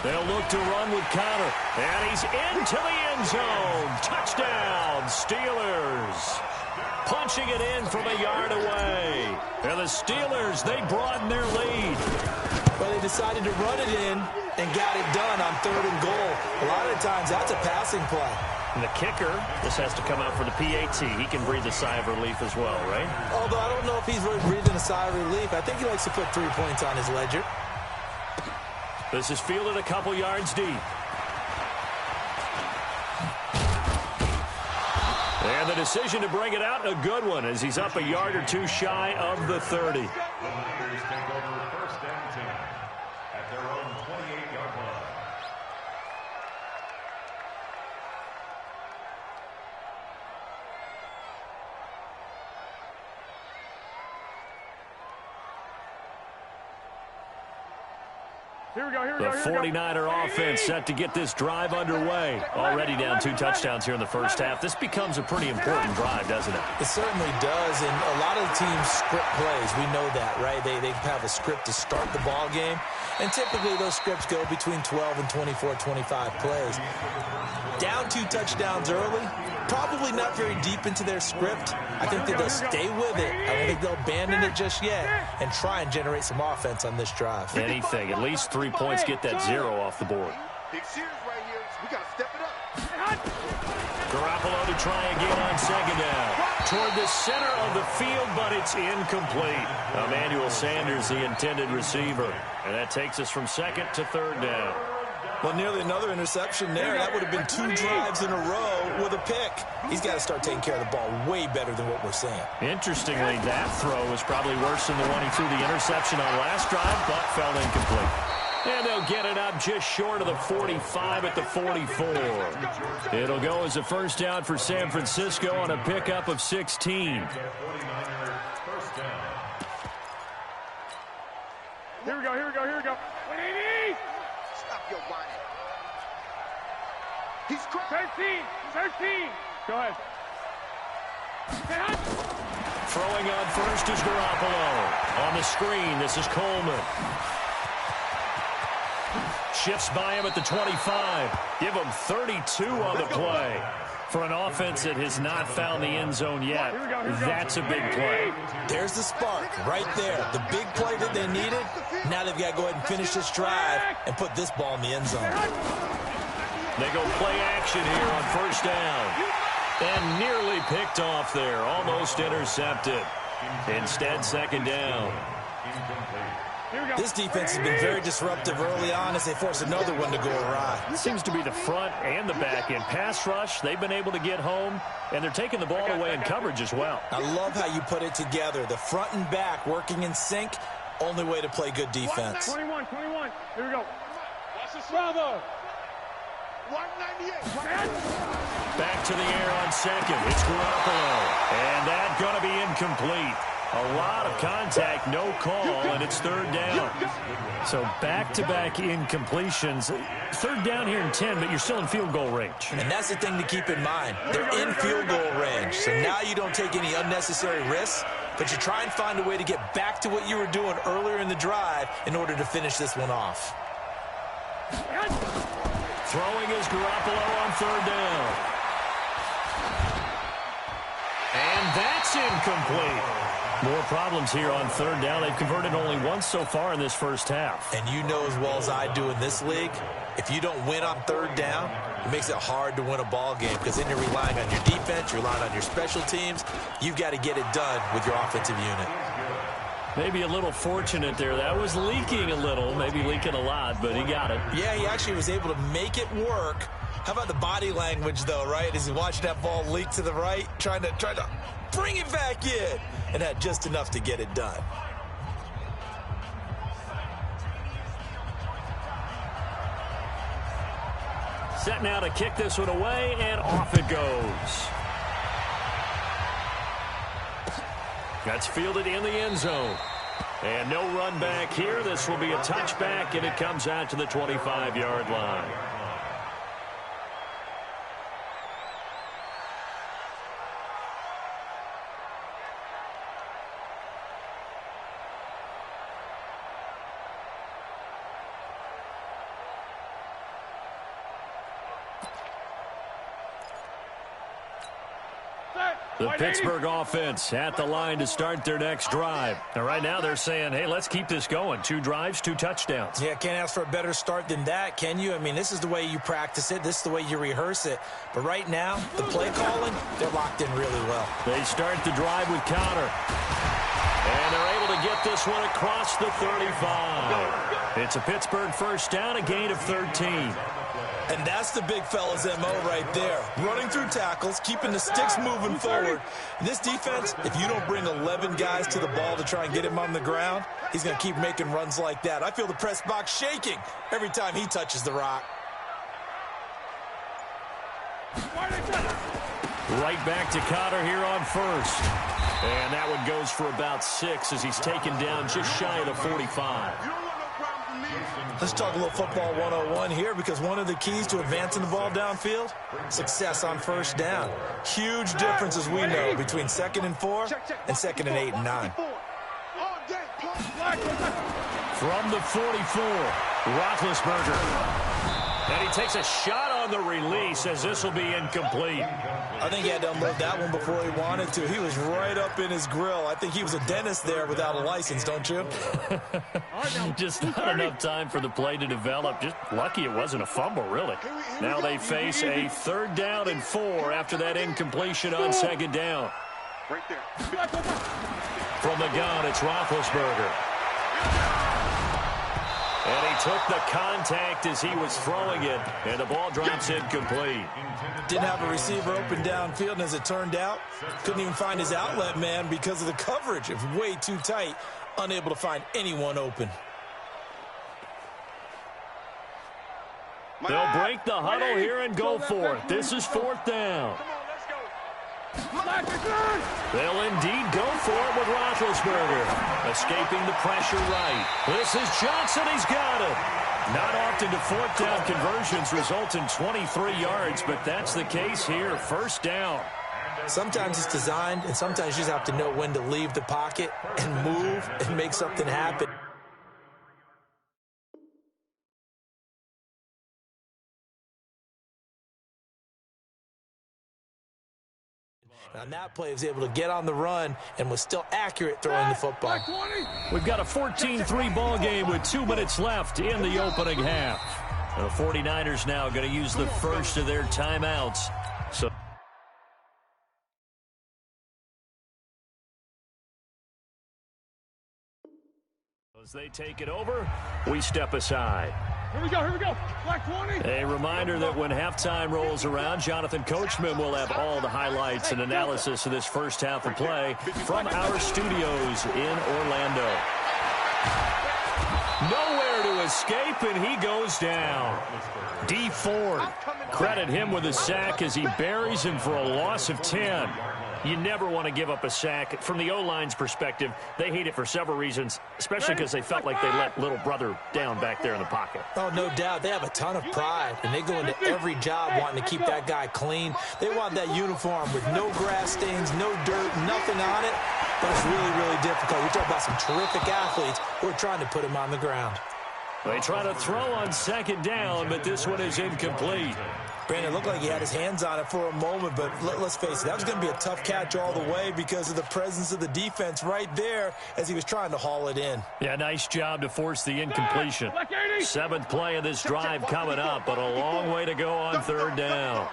They'll look to run with Connor. And he's into the end zone. Touchdown, Steelers. Punching it in from a yard away. And the Steelers, they broaden their lead. Well, they decided to run it in and got it done on 3rd and goal. A lot of the times, that's a passing play. And the kicker, this has to come out for the PAT. He can breathe a sigh of relief as well, right? Although I don't know if he's really breathing a sigh of relief. I think he likes to put 3 points on his ledger. This is fielded a couple yards deep. And the decision to bring it out, a good one, as he's up a yard or 2 shy of the 30. The Niners take over 1st and 10 at their own 28-yard line. The 49er offense set to get this drive underway. Already down 2 touchdowns here in the first half. This becomes a pretty important drive, doesn't it? It certainly does, and a lot of the teams script plays. We know that, right? They have a script to start the ball game, and typically those scripts go between 12 and 24, 25 plays. Down 2 touchdowns early, probably not very deep into their script. I think that they'll stay with it. I don't think they'll abandon it just yet and try and generate some offense on this drive. Anything. At least 3 points, get that 0 off the board. Big series right here. We got to step it up. Garoppolo to try again on second down. Toward the center of the field, but it's incomplete. Emmanuel Sanders, the intended receiver. And that takes us from second to third down. Well, nearly another interception there. That would have been 2 drives in a row with a pick. He's got to start taking care of the ball way better than what we're seeing. Interestingly, that throw was probably worse than the one he threw the interception on last drive, but fell incomplete. And they'll get it up just short of the 45 at the 44. It'll go as a first down for San Francisco on a pickup of 16. Here we go. 180. Stop your whining. He's crying. 13. Go ahead. Throwing on first is Garoppolo. On the screen, this is Coleman. Shifts by him at the 25. Give him 32 on the play. For an offense that has not found the end zone yet, that's a big play. There's the spark right there. The big play that they needed. Now they've got to go ahead and finish this drive and put this ball in the end zone. They go play action here on first down. And nearly picked off there. Almost intercepted. Instead, second down. This defense has been very disruptive early on as they force another one to go awry. This seems to be the front and the back end. Pass rush, they've been able to get home, and they're taking the ball away in coverage as well. I love how you put it together. The front and back working in sync, only way to play good defense. 21. Here we go. Watch this brother. 198. Back to the air on second. It's Garoppolo. And that's going to be incomplete. A lot of contact, no call, and it's third down. So back-to-back incompletions. Third down here in 10, but you're still in field goal range. And that's the thing to keep in mind. They're in field goal range. So now you don't take any unnecessary risks, but you try and find a way to get back to what you were doing earlier in the drive in order to finish this one off. Throwing is Garoppolo on third down. And that's incomplete. More problems here on third down. They've converted only once so far in this first half. And you know as well as I do in this league, if you don't win on third down, it makes it hard to win a ball game because then you're relying on your defense, you're relying on your special teams. You've got to get it done with your offensive unit. Maybe a little fortunate there. That was leaking a little, maybe leaking a lot, but he got it. Yeah, he actually was able to make it work. How about the body language, though, right? As he watched that ball leak to the right, trying to bring it back in, and had just enough to get it done. Set now to kick this one away, and off it goes. That's fielded in the end zone. And no run back here. This will be a touchback, and it comes out to the 25-yard line. The Pittsburgh offense at the line to start their next drive. And right now they're saying, hey, let's keep this going. 2 drives, 2 touchdowns. Yeah, can't ask for a better start than that, can you? I mean, this is the way you practice it. This is the way you rehearse it. But right now, the play calling, they're locked in really well. They start the drive with Connor. And they're able to get this one across the 35. It's a Pittsburgh first down, a gain of 13. And that's the big fella's MO right there. Running through tackles, keeping the sticks moving forward. This defense, if you don't bring 11 guys to the ball to try and get him on the ground, he's going to keep making runs like that. I feel the press box shaking every time he touches the rock. Right back to Connor here on first. And that one goes for about 6 as he's taken down just shy of the 45. Let's talk a little football 101 here, because one of the keys to advancing the ball downfield, success on first down. Huge difference, as we know, between 2nd and 4 and 2nd and 8 and 9. From the 44, Roethlisberger. And he takes a shot on the release, as this will be incomplete. I think he had to unload that one before he wanted to. He was right up in his grill. I think he was a dentist there without a license, don't you? Just not enough time for the play to develop. Just lucky it wasn't a fumble, really. Now they face a 3rd down and 4 after that incompletion on 2nd down. Right there. From the gun, it's Roethlisberger. And he took the contact as he was throwing it, and the ball drops incomplete. Didn't have a receiver open downfield, and as it turned out, couldn't even find his outlet man because of the coverage. It was way too tight, unable to find anyone open. They'll break the huddle here and go for it. This is 4th down. They'll indeed go for it with Roethlisberger. Escaping the pressure right. This is Johnson. He's got it. Not often do 4th down conversions result in 23 yards, but that's the case here. 1st down. Sometimes it's designed, and sometimes you just have to know when to leave the pocket and move and make something happen. On that play, he was able to get on the run and was still accurate throwing the football. We've got a 14-3 ball game with 2 minutes left in the opening half. The 49ers now going to use the first of their timeouts. So as they take it over, we step aside. Here we go. Black 20. A reminder that when halftime rolls around, Jonathan Coachman will have all the highlights and analysis of this first half of play from our studios in Orlando. Nowhere to escape, and he goes down. D. Ford, credit him with a sack as he buries him for a loss of 10. You never want to give up a sack. From the O-line's perspective, they hate it for several reasons, especially because they felt like they let little brother down back there in the pocket. Oh, no doubt. They have a ton of pride, and they go into every job wanting to keep that guy clean. They want that uniform with no grass stains, no dirt, nothing on it. But it's really, really difficult. You're talking about some terrific athletes who are trying to put him on the ground. They try to throw on 2nd down, but this one is incomplete. Brandon, it looked like he had his hands on it for a moment, but let's face it, that was going to be a tough catch all the way because of the presence of the defense right there as he was trying to haul it in. Yeah, nice job to force the incompletion. 7th play of this drive coming up, but a long way to go on 3rd down.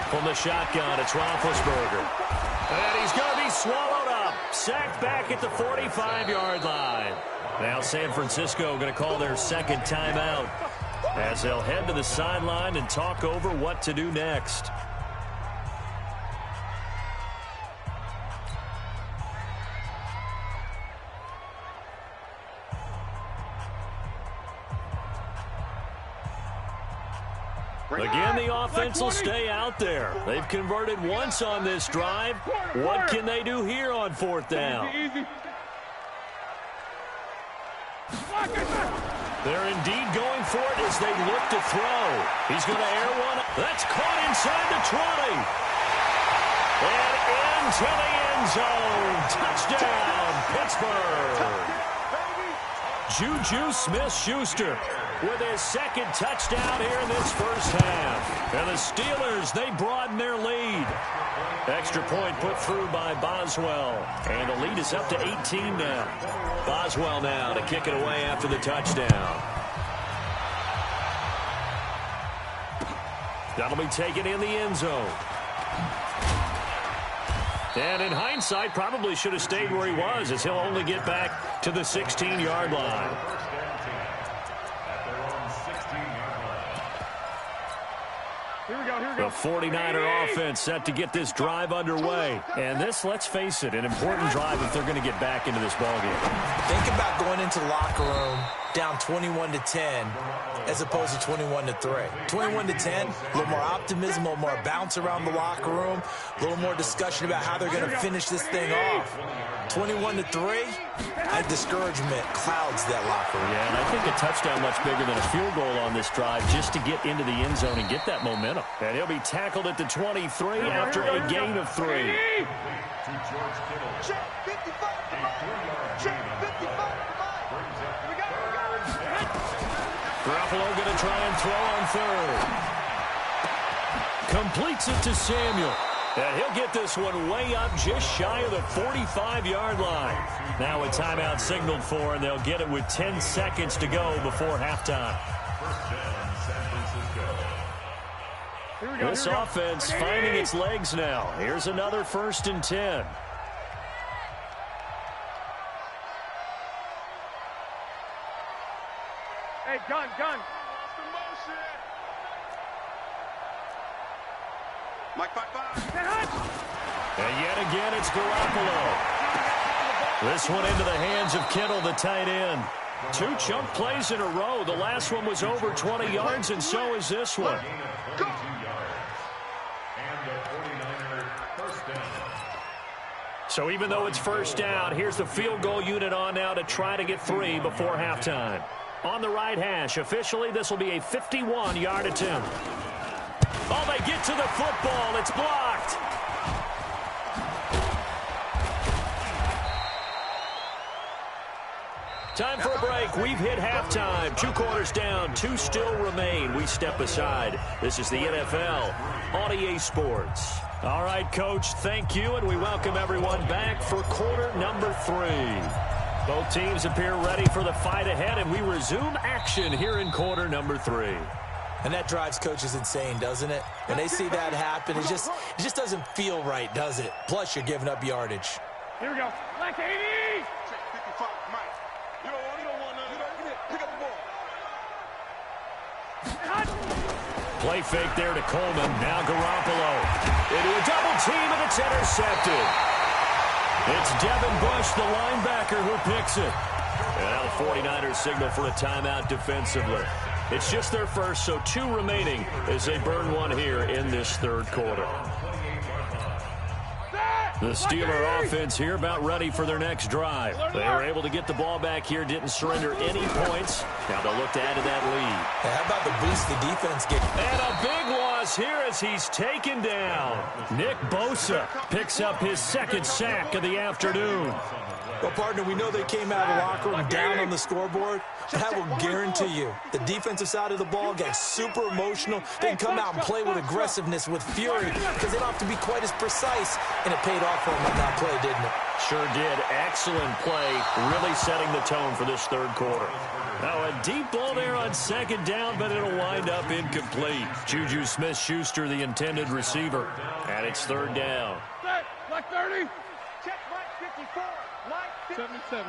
From the shotgun, it's Roethlisberger. And he's going to be swallowed up. Sacked back at the 45-yard line. Now San Francisco going to call their 2nd timeout as they'll head to the sideline and talk over what to do next. Again, the offense will stay out there. They've converted once on this drive. What can they do here on 4th down? They're indeed going for it as they look to throw. He's going to air one. That's caught inside the 20. And into the end zone. Touchdown, Pittsburgh. Juju Smith-Schuster with his 2nd touchdown here in this first half. And the Steelers, they broaden their lead. Extra point put through by Boswell. And the lead is up to 18 now. Boswell now to kick it away after the touchdown. That'll be taken in the end zone. And in hindsight, probably should have stayed where he was, as he'll only get back to the 16-yard line. The 49er offense set to get this drive underway. And this, let's face it, an important drive if they're going to get back into this ballgame. Think about going into the locker room down 21-10 as opposed to 21-3. 21-10, a little more optimism, a little more bounce around the locker room, a little more discussion about how they're going to finish this thing off. 21-3, That discouragement clouds that locker room. Yeah, and I think a touchdown much bigger than a field goal on this drive just to get into the end zone and get that momentum. And he'll be tackled at the 23 after a gain of 3. Check 55 to mine. Check 55 to mine. We got it. Garoppolo going to try and throw on 3rd. Completes it to Samuel. And he'll get this one way up just shy of the 45-yard line. Now a timeout signaled for, and they'll get it with 10 seconds to go before halftime. This offense finding its legs now. Here's another 1st and 10. Hey, gun. Mike, 5-5. And yet again, it's Garoppolo. This one into the hands of Kittle, the tight end. 2 chunk plays in a row. The last one was over 20 yards, and so is this one. So even though it's 1st down, here's the field goal unit on now to try to get 3 before halftime. On the right hash, officially, this will be a 51-yard attempt. Oh, they get to the football. It's blocked. Time for a break. We've hit halftime. 2 quarters down. 2 still remain. We step aside. This is the NFL on EA Sports. All right, Coach, thank you, and we welcome everyone back for quarter number 3. Both teams appear ready for the fight ahead, and we resume action here in quarter number 3. And that drives coaches insane, doesn't it? When they see that happen, it just doesn't feel right, does it? Plus, you're giving up yardage. Here we go. Black 80. Check 55, Mike. You don't want none. Pick up the ball. Play fake there to Coleman. Now Garoppolo. Into a double team, and it's intercepted. It's Devin Bush, the linebacker, who picks it. And now the 49ers signal for a timeout defensively. It's just their first, so 2 remaining as they burn one here in this 3rd quarter. The Steeler offense here about ready for their next drive. They were able to get the ball back here, didn't surrender any points. Now they'll look to add to that lead. Hey, how about the boost the defense gets? And a big loss here as he's taken down. Nick Bosa picks up his 2nd sack of the afternoon. Well, partner, we know they came out of the locker room down on the scoreboard, but I will guarantee you the defensive side of the ball got super emotional. They can come out and play with aggressiveness, with fury, because they don't have to be quite as precise. And it paid off for them on that play, didn't it? Sure did. Excellent play, really setting the tone for this 3rd quarter. Now a deep ball there on 2nd down, but it'll wind up incomplete. Juju Smith-Schuster, the intended receiver. And it's 3rd down. Black 30. Check Mike 54. Mike 77.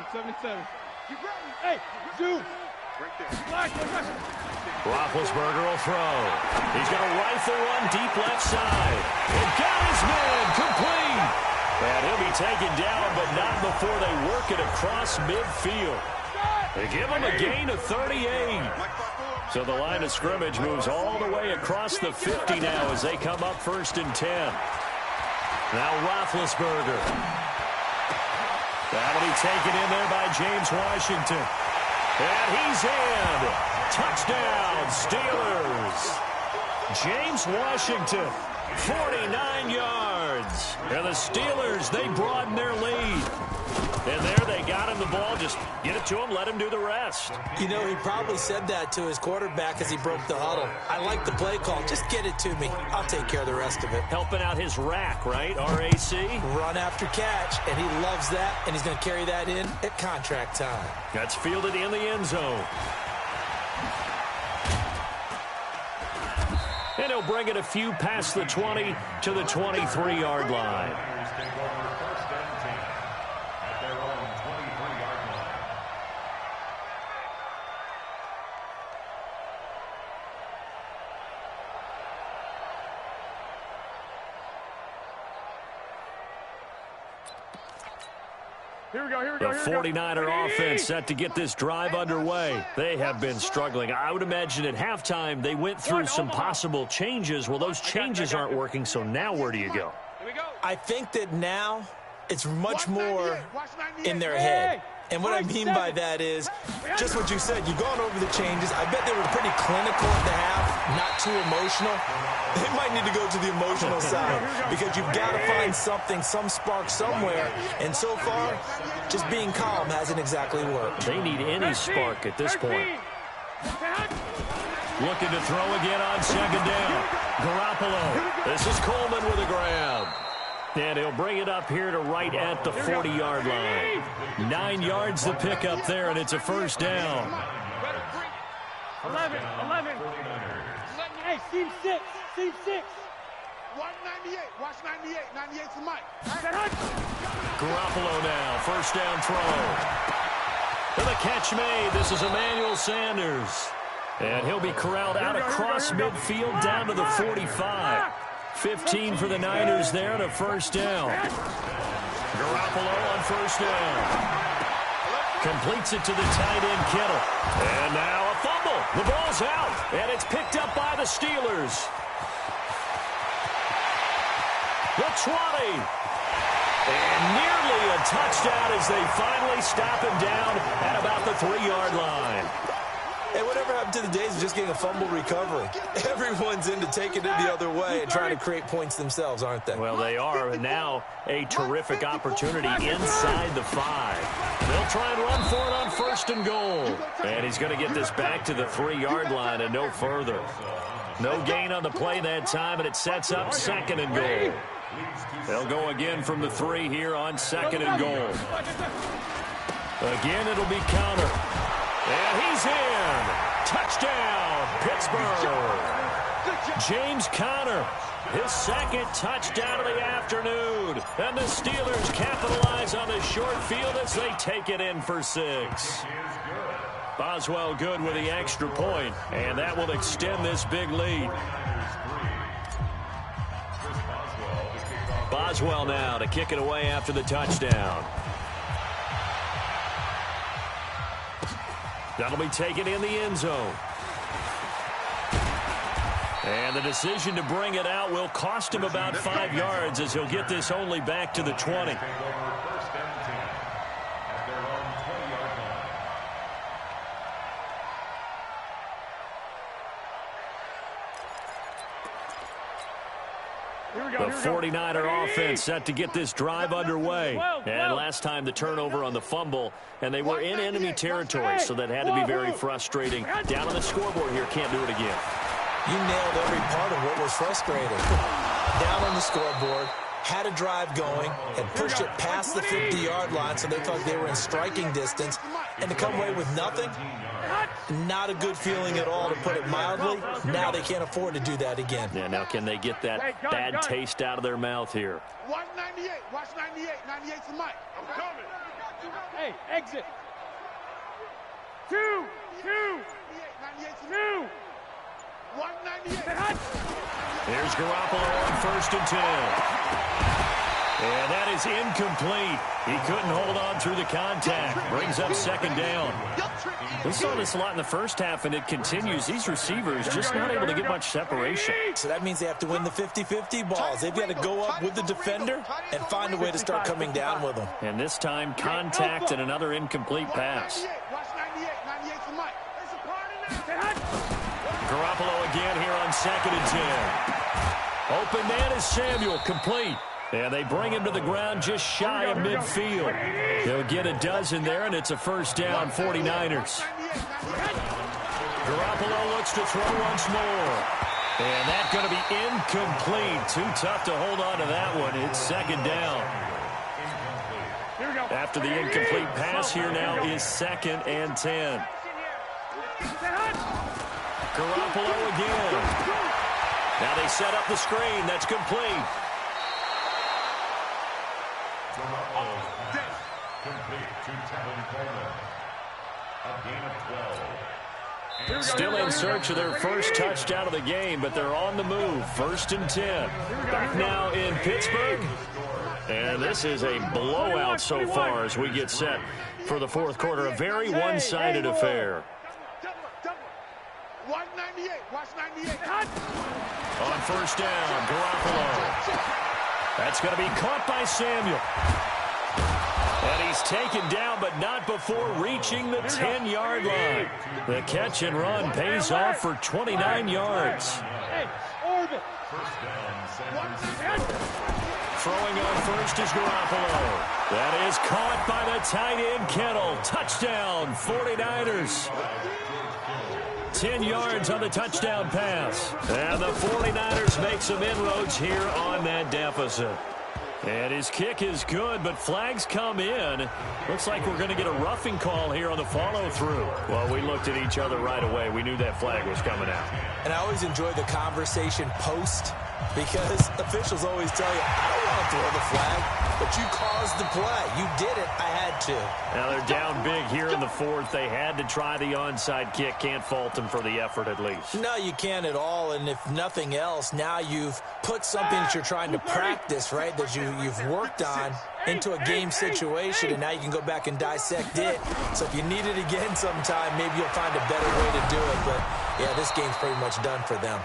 You ready? Hey, Zoo. Right there. Black. Roethlisberger will throw. He's going to rifle one deep left side. And got his man complete. And he'll be taken down, but not before they work it across midfield. They give him a gain of 38. So the line of scrimmage moves all the way across the 50 now as they come up 1st and 10. Now Roethlisberger. That'll be taken in there by James Washington. And he's in. Touchdown, Steelers. James Washington, 49 yards. And the Steelers, they broaden their lead. And there they got him the ball. Just get it to him, let him do the rest. You know, he probably said that to his quarterback as he broke the huddle. I like the play call. Just get it to me. I'll take care of the rest of it. Helping out his rack, right? R-A-C? Run after catch, and he loves that, and he's going to carry that in at contract time. That's fielded in the end zone. And he'll bring it a few past the 20 to the 23-yard line. Here we go. The 49er offense set to get this drive underway. They have been struggling. I would imagine at halftime they went through some possible changes. Well, those changes aren't working, so now where do you go? I think that now It's much more in their head. And what I mean by that is just what you said. You've gone over the changes. I bet they were pretty clinical at the half, not too emotional. They might need to go to the emotional side because you've got to find something, some spark somewhere. And so far, just being calm hasn't exactly worked. They need any spark at this point. Looking to throw again on second down. Garoppolo. This is Coleman with a grab. And he'll bring it up here to right at the 40-yard line. 9 yards to pick up there, and it's a first down. 11. Hey, seam 6. 198. Watch 98. 98's the mic. Garoppolo now, first down throw. And the catch made. This is Emmanuel Sanders. And he'll be corralled out across midfield down to the 45. 15 for the Niners there and a first down. Garoppolo on first down. Completes it to the tight end, Kittle. And now a fumble. The ball's out, and it's picked up by the Steelers. The 20. And nearly a touchdown as they finally stop him down at about the 3-yard line. Hey, whatever happened to the days of just getting a fumble recovery? Everyone's into taking it the other way and trying to create points themselves, aren't they? Well, they are, and now a terrific opportunity inside the 5. They'll try and run for it on first and goal. And he's going to get this back to the 3-yard line and no further. No gain on the play that time, and it sets up second and goal. They'll go again from the 3 here on second and goal. Again, it'll be counter. And he's in. Touchdown, Pittsburgh. James Conner, his second touchdown of the afternoon. And the Steelers capitalize on the short field as they take it in for 6. Boswell good with the extra point, and that will extend this big lead. Boswell now to kick it away after the touchdown. That'll be taken in the end zone. And the decision to bring it out will cost him about 5 yards as he'll get this only back to the 20. The 49er offense set to get this drive underway. And last time the turnover on the fumble, and they were in enemy territory, so that had to be very frustrating. Down on the scoreboard here, can't do it again. You nailed every part of what was frustrating. Down on the scoreboard, had a drive going, and pushed it past the 50-yard line so they thought they were in striking distance, and to come away with nothing, not a good feeling at all, to put it mildly. Now they can't afford to do that again. Yeah, now can they get that bad taste out of their mouth here? 198. Watch 98. 98's the mic. I'm coming. Hey, exit. 2. 198. Here's Garoppolo on first and 10. And that is incomplete. He couldn't hold on through the contact. Brings up second down. We saw this a lot in the first half, and it continues. These receivers just not able to get much separation. So that means they have to win the 50-50 balls. They've got to go up with the defender and find a way to start coming down with them. And this time, contact and another incomplete pass. Watch 98. 98's the mic. Garoppolo again here on second and 10. Open man is Samuel, complete. And they bring him to the ground just shy of midfield. He'll get a dozen there, and it's a first down, 49ers. Garoppolo looks to throw once more. And that's going to be incomplete. Too tough to hold on to that one. It's second down. After the incomplete pass, here now is second and 10. Garoppolo again. Now they set up the screen. That's complete. Still in search of their first touchdown of the game, but they're on the move. First and 10. Back now in Pittsburgh. And this is a blowout so far as we get set for the fourth quarter. A very one-sided affair. 198. Watch 98. On first down, Garoppolo. That's going to be caught by Samuel. And he's taken down, but not before reaching the 10-yard line. The catch and run pays off for 29 yards. Throwing on first is Garoppolo. That is caught by the tight end, Kittle. Touchdown, 49ers. 10 yards on the touchdown pass. And the 49ers make some inroads here on that deficit. And his kick is good, but flags come in. Looks like we're going to get a roughing call here on the follow-through. Well, we looked at each other right away. We knew that flag was coming out. And I always enjoy the conversation post, because officials always tell you, I don't want to throw the flag, but you caused the play. You did it. I had to. Now they're down big here in the fourth. They had to try the onside kick. Can't fault them for the effort at least. No, you can't at all. And if nothing else, now you've put something that you're trying to practice, right, that you've worked on into a game situation, and now you can go back and dissect it. So if you need it again sometime, maybe you'll find a better way to do it. But, yeah, this game's pretty much done for them.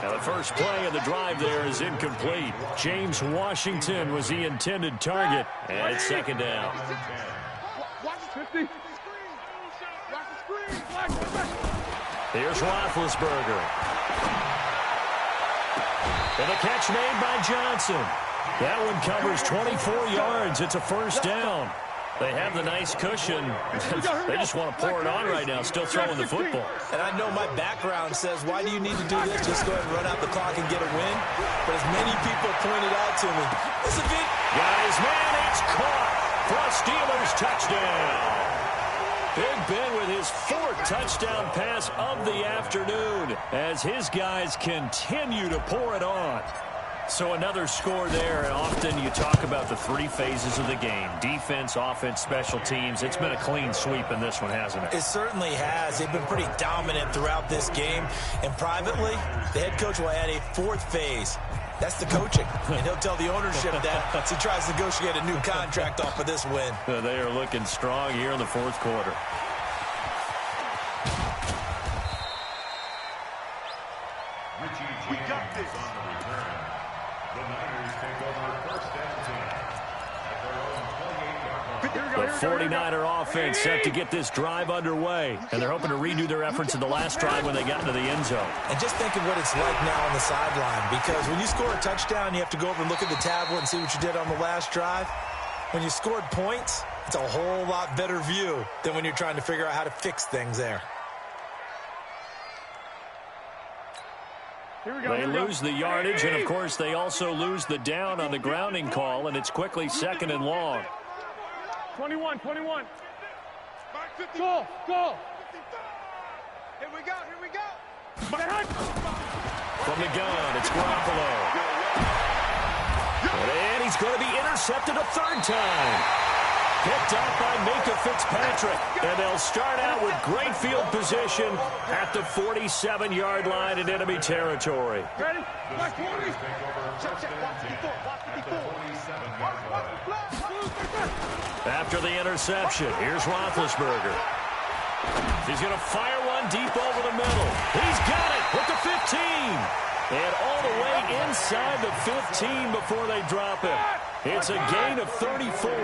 Now the first play of the drive there is incomplete. James Washington was the intended target, and it's second down. Here's Roethlisberger. And a catch made by Johnson. That one covers 24 yards. It's a first down. They have the nice cushion. They just want to pour it on right now, still throwing the football. And I know my background says, why do you need to do this? Just go ahead and run out the clock and get a win. But as many people pointed out to me, this is it. Guys, man, it's caught for a Steelers touchdown. Big Ben with his fourth touchdown pass of the afternoon as his guys continue to pour it on. So another score there, and often you talk about the three phases of the game. Defense, offense, special teams. It's been a clean sweep in this one, hasn't it? It certainly has. They've been pretty dominant throughout this game. And privately, the head coach will add a fourth phase. That's the coaching. And he'll tell the ownership that as he tries to negotiate a new contract off of this win. They are looking strong here in the fourth quarter. We got this. The Niners take over first and 10 at their own 28-yard line. The 49er offense set to get this drive underway, and they're hoping to redo their efforts in the last drive when they got into the end zone. And just think of what it's like now on the sideline, because when you score a touchdown, you have to go over and look at the tablet and see what you did on the last drive. When you scored points, it's a whole lot better view than when you're trying to figure out how to fix things there. They lose the yardage, and, of course, they also lose the down on the grounding call, and it's quickly second and long. 21. Go. Here we go. From the gun, it's Garoppolo. And he's going to be intercepted a third time. Picked up by Minka Fitzpatrick. And they'll start out with great field position at the 47-yard line in enemy territory. Ready? After the interception, here's Roethlisberger. He's going to fire one deep over the middle. He's got it with the 15. And all the way inside the 15 before they drop him. It's a gain of 34.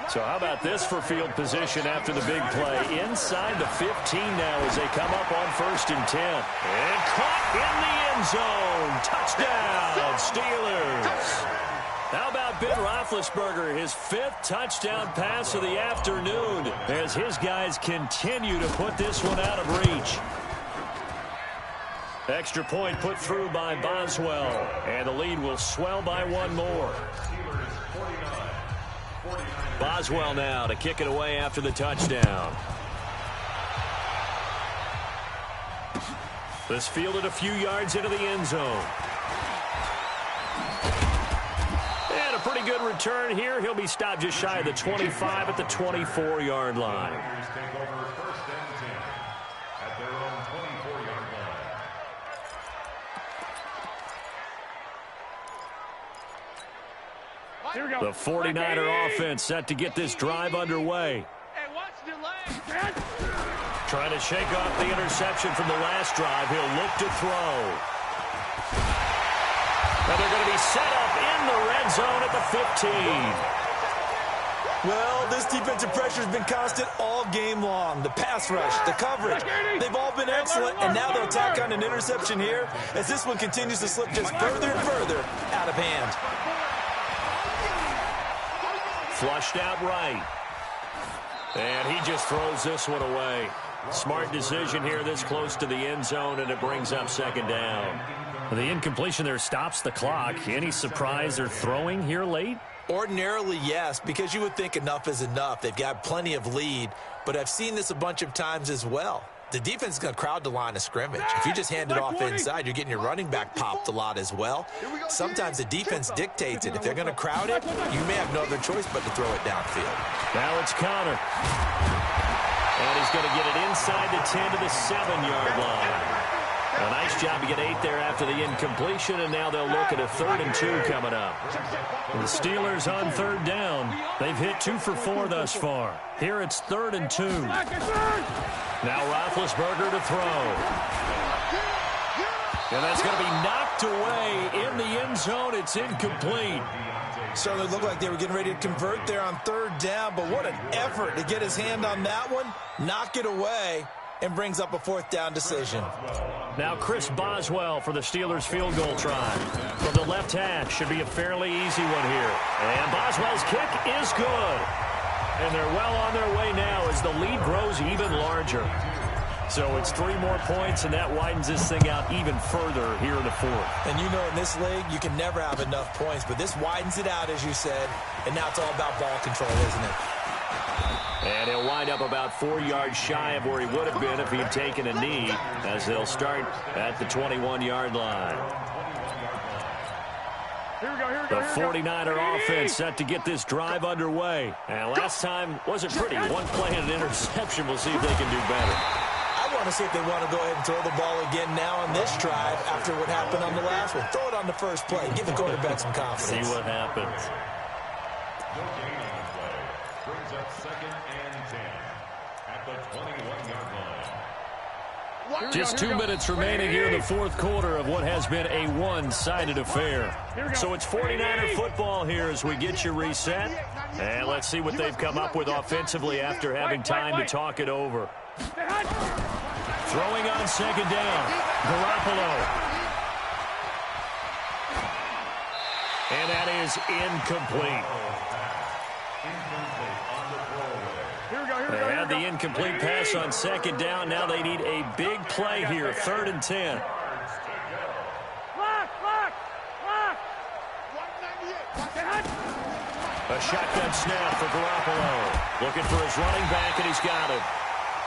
So how about this for field position after the big play? Inside the 15 now as they come up on 1st and 10. And caught in the end zone. Touchdown, Steelers. How about Ben Roethlisberger, his 5th touchdown pass of the afternoon as his guys continue to put this one out of reach. Extra point put through by Boswell, and the lead will swell by one more. Boswell now to kick it away after the touchdown. This fielded a few yards into the end zone. And a pretty good return here. He'll be stopped just shy of the 25 at the 24-yard line. Take over first and 10 at their own 24-yard line. Here we go. The 49er offense set to get this drive underway. Hey, watch the leg. Trying to shake off the interception from the last drive. He'll look to throw. And they're going to be set up in the red zone at the 15. Well, this defensive pressure has been constant all game long. The pass rush, the coverage, they've all been excellent, and now they'll tack on an interception here as this one continues to slip just further and further out of hand. Flushed out right. And he just throws this one away. Smart decision here this close to the end zone, and it brings up second down. The incompletion there stops the clock. Any surprise they're throwing here late? Ordinarily, yes, because you would think enough is enough. They've got plenty of lead, but I've seen this a bunch of times as well. The defense is going to crowd the line of scrimmage. If you just hand it off inside, you're getting your running back popped a lot as well. Sometimes the defense dictates it. If they're going to crowd it, you may have no other choice but to throw it downfield. Now it's Connor. And he's going to get it inside the 10 to the 7-yard line. A nice job to get 8 there after the incompletion, and now they'll look at a 3rd and 2 coming up. The Steelers on 3rd down. They've hit 2 for 4 thus far. Here it's 3rd and 2. Now Roethlisberger to throw. And that's going to be knocked away in the end zone. It's incomplete. Certainly looked like they were getting ready to convert there on 3rd down, but what an effort to get his hand on that one, knock it away, and brings up a 4th down decision. Now Chris Boswell for the Steelers field goal try. From the left hash, should be a fairly easy one here. And Boswell's kick is good. And they're well on their way now as the lead grows even larger. So it's 3 more points, and that widens this thing out even further here in the 4th. And you know in this league, you can never have enough points, but this widens it out, as you said, and now it's all about ball control, isn't it? And he'll wind up about 4 yards shy of where he would have been if he had taken a knee, as they'll start at the 21-yard line. The 49er offense set to get this drive underway. And last time wasn't pretty. One play and an interception. We'll see if they can do better. I want to see if they want to go ahead and throw the ball again now on this drive after what happened on the last one. Throw it on the first play. Give the quarterback some confidence. See what happens. Brings up 2nd and 10 at the 21-yard line. Just 2 minutes remaining here in the 4th quarter of what has been a one-sided affair. So it's 49er football here as we get you reset. And let's see what they've come up with offensively after having time to talk it over. Throwing on 2nd down. Garoppolo. And that is incomplete. They had the incomplete pass on 2nd down. Now they need a big play here. 3rd and 10. A shotgun snap for Garoppolo. Looking for his running back, and he's got it.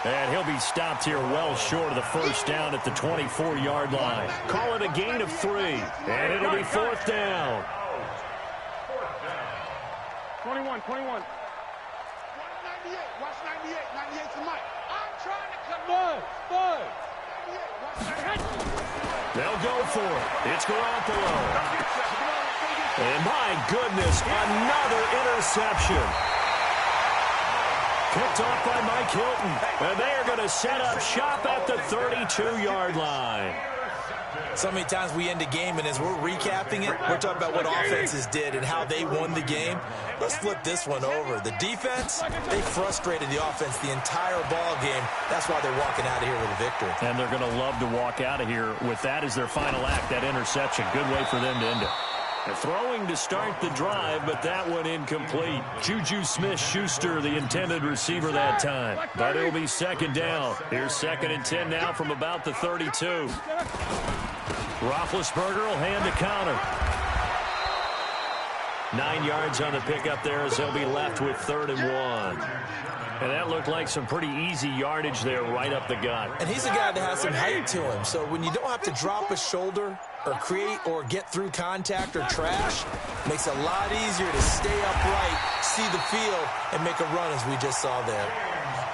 And he'll be stopped here well short of the 1st down at the 24-yard line. Call it a gain of 3. And it'll be 4th down. 21. Watch 98. 98 to Mike. I'm trying to come Bud. They'll go for it. It's Garoppolo. And my goodness, another interception. Picked off by Mike Hilton. And they are going to set up shop at the 32-yard line. So many times we end a game, and as we're recapping it, we're talking about what offenses did and how they won the game. Let's flip this one over. The defense, they frustrated the offense the entire ball game. That's why they're walking out of here with a victory. And they're going to love to walk out of here with that as their final act, that interception. Good way for them to end it. They're throwing to start the drive, but that one incomplete. Juju Smith-Schuster, the intended receiver that time. But it'll be 2nd down. Here's 2nd and 10 now from about the 32. Roethlisberger will hand to Connor. 9 yards on the pickup there as they'll be left with 3rd and 1. And that looked like some pretty easy yardage there right up the gut. And he's a guy that has some height to him. So when you don't have to drop a shoulder or create or get through contact or trash, makes it a lot easier to stay upright, see the field, and make a run as we just saw there.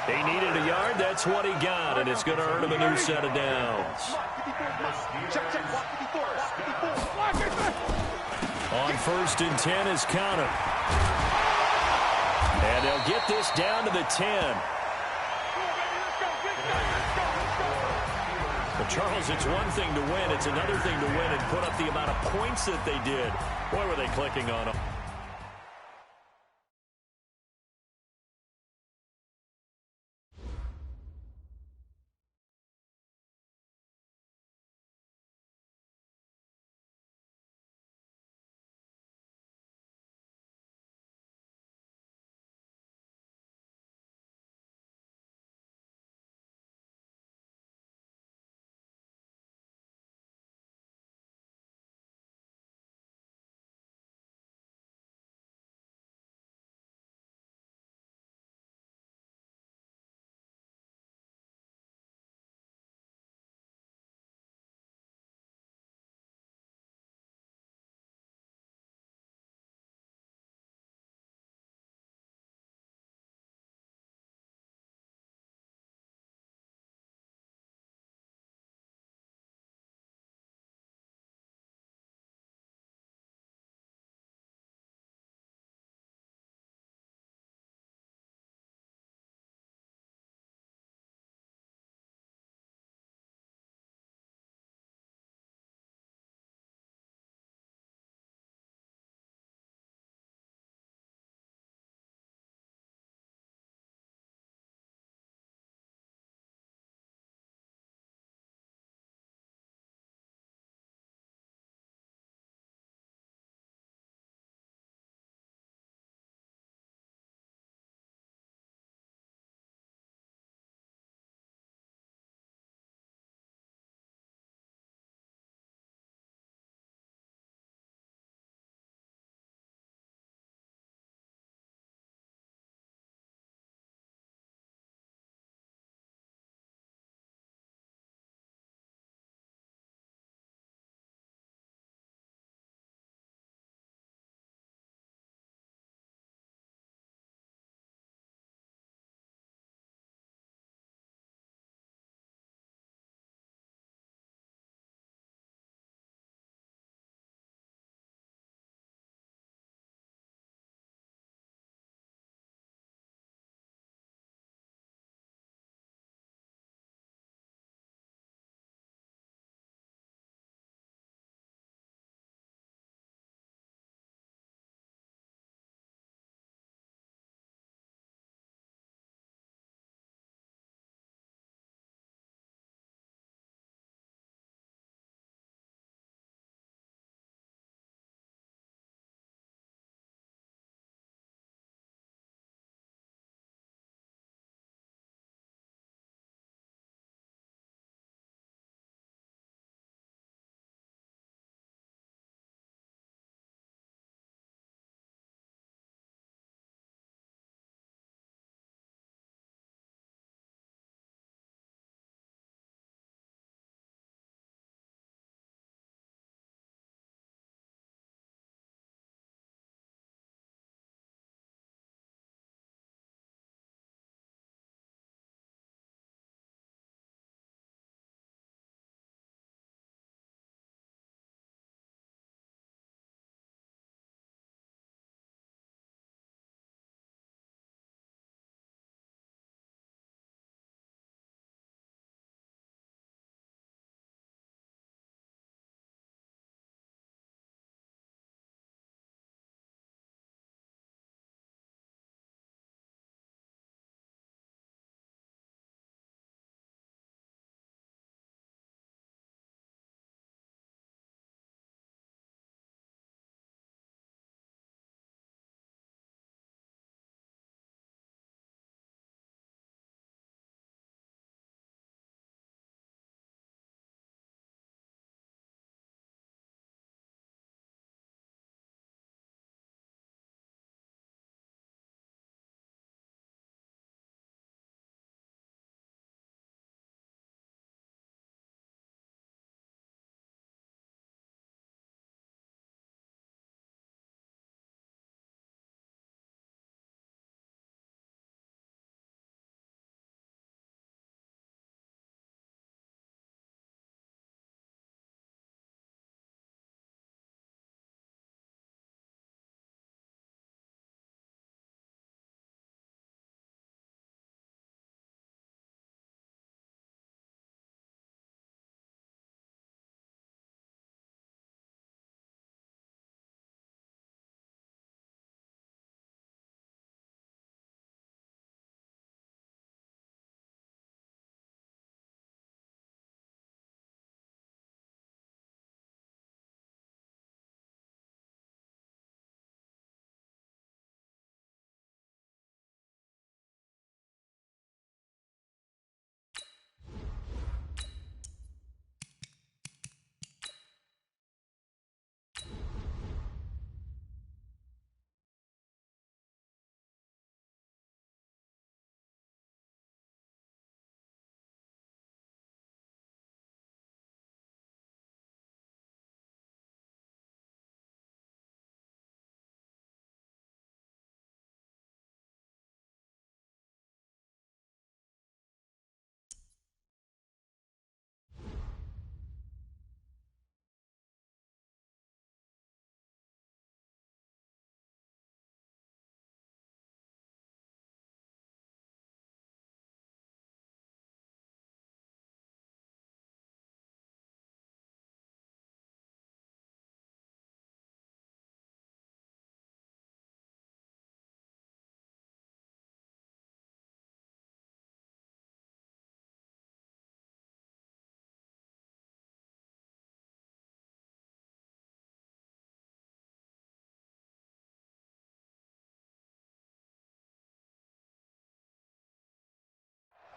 He needed a yard. That's what he got, and it's going to earn him a new set of downs. On 1st and 10 is Connor. And they'll get this down to the 10. But Charles, it's one thing to win. It's another thing to win and put up the amount of points that they did. Boy, were they clicking on them.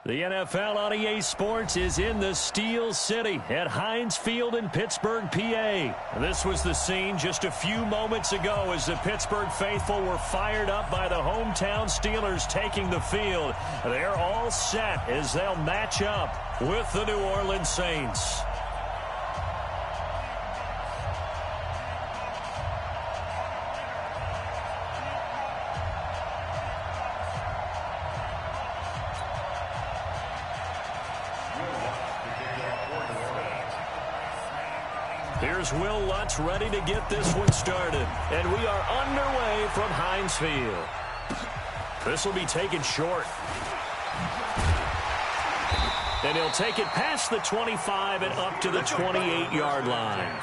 The NFL on EA Sports is in the Steel City at Heinz Field in Pittsburgh, PA. This was the scene just a few moments ago as the Pittsburgh faithful were fired up by the hometown Steelers taking the field. They're all set as they'll match up with the New Orleans Saints. Here's Will Lutz ready to get this one started. And we are underway from Heinz Field. This will be taken short. And he'll take it past the 25 and up to the 28-yard line.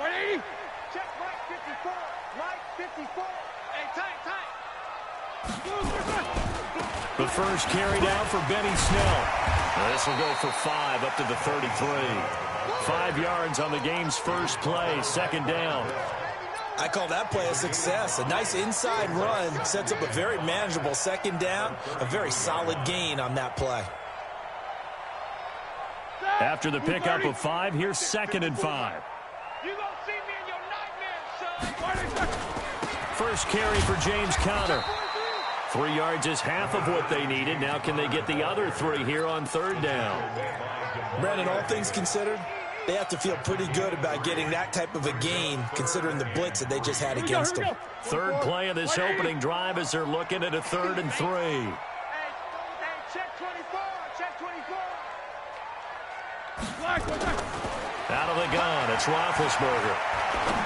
Ready? Check Mike 54. Mike 54. Hey, tight. The first carried out for Benny Snell. This will go for 5 up to the 33. 5 yards on the game's first play, second down. I call that play a success. A nice inside run sets up a very manageable second down. A very solid gain on that play. After the pickup of 5, here's 2nd and 5. You gonna see me in your nightmares, son. First carry for James Conner. 3 yards is half of what they needed. Now can they get the other 3 here on 3rd down? Brandon, all things considered, they have to feel pretty good about getting that type of a gain, considering the blitz that they just had against them. Third play of this opening drive as they're looking at a 3rd and 3. Hey, check 24. Check 24. Out of the gun, it's Roethlisberger.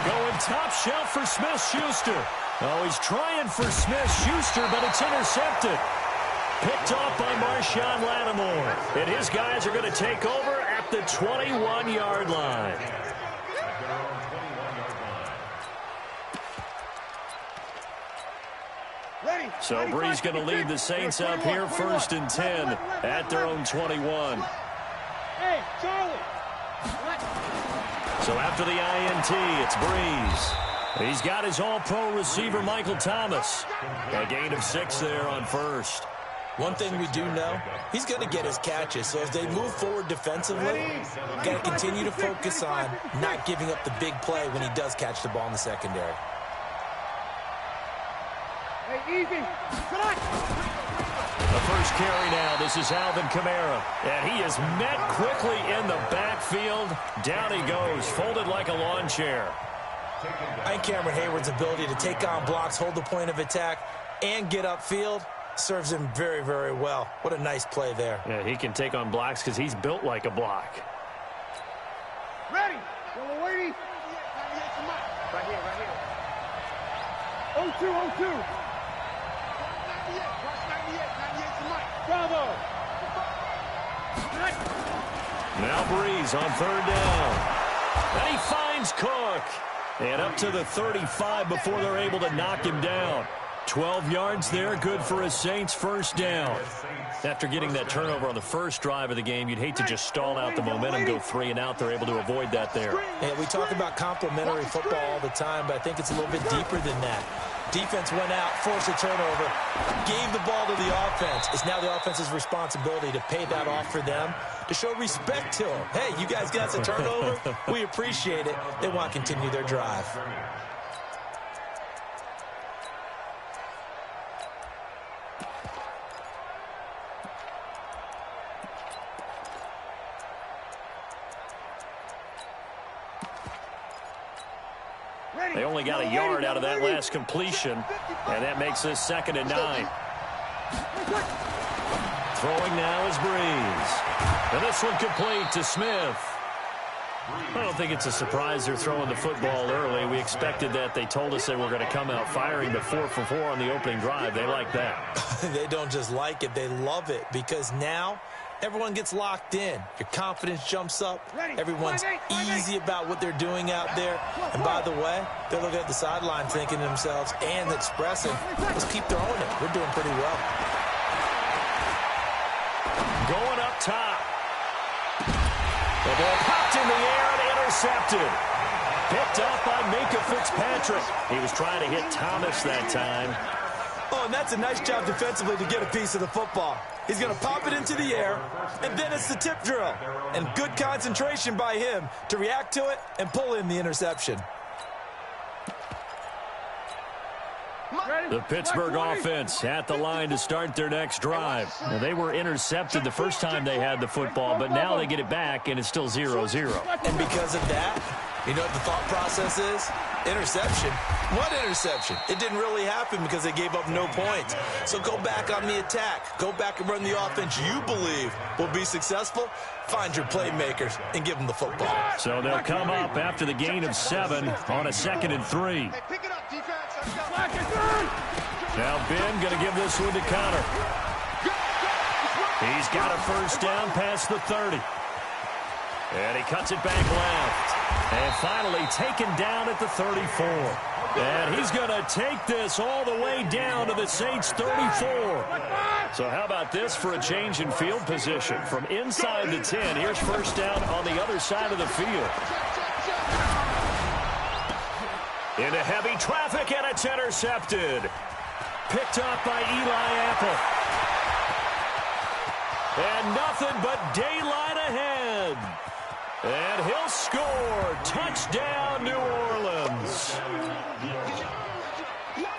Going top shelf for Smith-Schuster. Oh, he's trying for Smith-Schuster, but it's intercepted. Picked off by Marshawn Lattimore. And his guys are going to take over at the 21-yard line. So Bree's going to lead the Saints up here 1st and 10 at their own 21. Hey, Charlie. So after the INT, it's Breeze. He's got his all-pro receiver, Michael Thomas. A gain of 6 there on 1st. One thing we do know, he's going to get his catches. So as they move forward defensively, got to continue to focus on not giving up the big play when he does catch the ball in the secondary. Hey, easy. The first carry now. This is Alvin Kamara. And he is met quickly in the backfield. Down he goes, folded like a lawn chair. I think Cameron Hayward's ability to take on blocks, hold the point of attack, and get upfield serves him very, very well. What a nice play there. Yeah, he can take on blocks because he's built like a block. Ready. Ready. Right here. 0-2. Bravo. Now Breeze on 3rd down. And he finds Cook. And up to the 35 before they're able to knock him down. 12 yards there, good for a Saints first down. After getting that turnover on the first drive of the game, you'd hate to just stall out the momentum, go 3 and out. They're able to avoid that there. Yeah, we talk about complementary football all the time, but I think it's a little bit deeper than that. Defense went out, forced a turnover, gave the ball to the offense. It's now the offense's responsibility to pay that off for them, to show respect to them. Hey, you guys got us a turnover? We appreciate it. They want to continue their drive. They only got a yard out of that last completion, and that makes this 2nd and 9. Throwing now is Breeze. And this one complete to Smith. I don't think it's a surprise they're throwing the football early. We expected that. They told us they were going to come out firing the 4 for 4 on the opening drive. They like that. They don't just like it, they love it, because now everyone gets locked in. Your confidence jumps up. Everyone's easy about what they're doing out there. And by the way, they're looking at the sideline thinking to themselves and expressing, let's keep throwing it. We're doing pretty well. Going up top. The ball popped in the air and intercepted. Picked up by Minka Fitzpatrick. He was trying to hit Thomas that time. Oh, and that's a nice job defensively to get a piece of the football. He's going to pop it into the air, and then it's the tip drill. And good concentration by him to react to it and pull in the interception. The Pittsburgh offense at the line to start their next drive. Now, they were intercepted the first time they had the football, but now they get it back, and it's still 0-0. And because of that, you know what the thought process is? Interception. What interception? It didn't really happen because they gave up no points. So go back on the attack. Go back and run the offense you believe will be successful. Find your playmakers and give them the football. So they'll come up after the gain of 7 on a 2nd and 3. Hey, pick it up, defense. Now Ben going to give this one to Connor. He's got a first down past the 30. And he cuts it back left. And finally taken down at the 34. And he's going to take this all the way down to the Saints' 34. So how about this for a change in field position? From inside the 10, here's first down on the other side of the field. Into heavy traffic, and it's intercepted. Picked up by Eli Apple. And nothing but daylight ahead. And he'll score. Touchdown, New Orleans.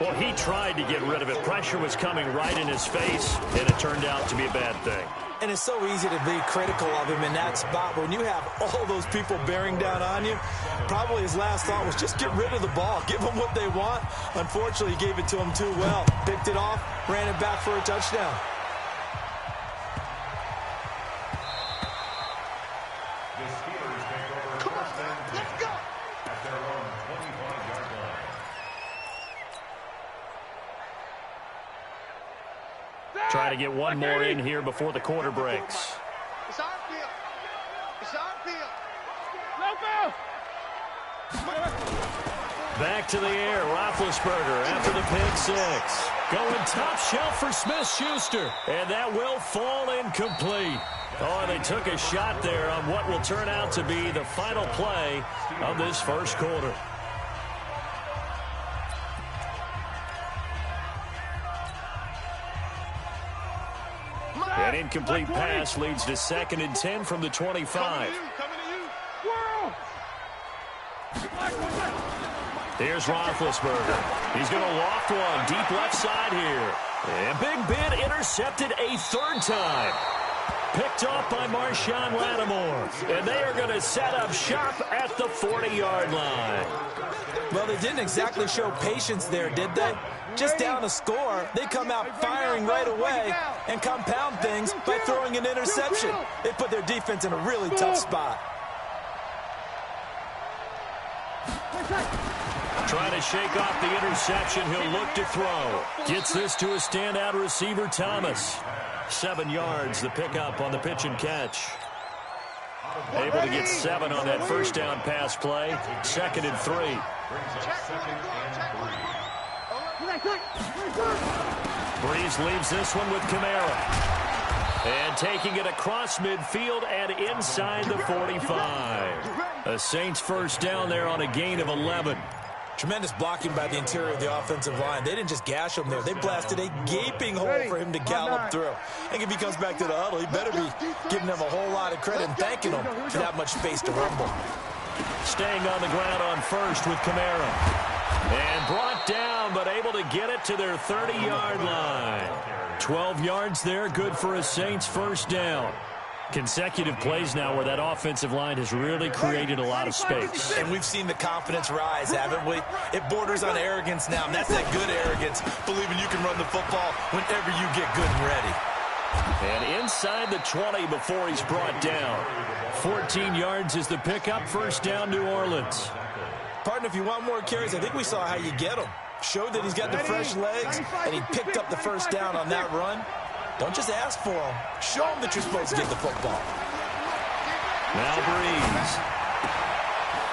Well, he tried to get rid of it. Pressure was coming right in his face, and it turned out to be a bad thing. And it's so easy to be critical of him in that spot. When you have all those people bearing down on you, probably his last thought was just get rid of the ball. Give them what they want. Unfortunately, he gave it to them too well. Picked it off, ran it back for a touchdown. Try to get one more in here before the quarter breaks. It's our field. It's our field. Back to the air, Roethlisberger after the pick 6. Going top shelf for Smith-Schuster. And that will fall incomplete. Oh, they took a shot there on what will turn out to be the final play of this first quarter. An incomplete pass leads to 2nd and 10 from the 25. Here's Roethlisberger. He's going to loft one deep left side here. And Big Ben intercepted a 3rd time. Picked off by Marshawn Lattimore. And they are going to set up shop at the 40-yard line. Well, they didn't exactly show patience there, did they? Just down a score, they come out firing right away and compound things by throwing an interception. They put their defense in a really tough spot. Trying to shake off the interception, he'll look to throw. Gets this to a standout receiver, Thomas. 7 yards, the pickup on the pitch and catch. Able to get 7 on that first down pass play. 2nd and 3. Breeze leaves this one with Kamara. And taking it across midfield and inside the 45. A Saints first down there on a gain of 11. Tremendous blocking by the interior of the offensive line. They didn't just gash him there. They blasted a gaping hole for him to gallop through. I think if he comes back to the huddle, he better be giving them a whole lot of credit and thanking them for that much space to rumble. Staying on the ground on first with Kamara. And brought down, but able to get it to their 30-yard line. 12 yards there, good for a Saints first down. Consecutive plays now where that offensive line has really created a lot of space. And we've seen the confidence rise, haven't we? It borders on arrogance now, and that's that good arrogance, believing you can run the football whenever you get good and ready. And inside the 20 before he's brought down. 14 yards is the pickup, first down New Orleans. Partner, if you want more carries, I think we saw how you get them. Showed that he's got the fresh legs, and he picked up the first down on that run. Don't just ask for them. Show them that you're supposed to get the football. Now Breeze.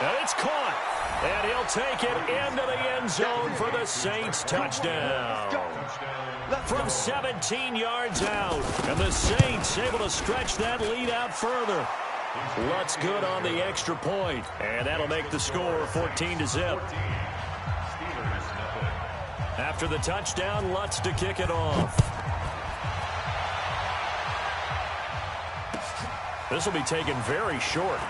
And it's caught. And he'll take it into the end zone for the Saints touchdown. From 17 yards out. And the Saints able to stretch that lead out further. Lutz good on the extra point, and that'll make the score 14-0. After the touchdown, Lutz to kick it off. This will be taken very short.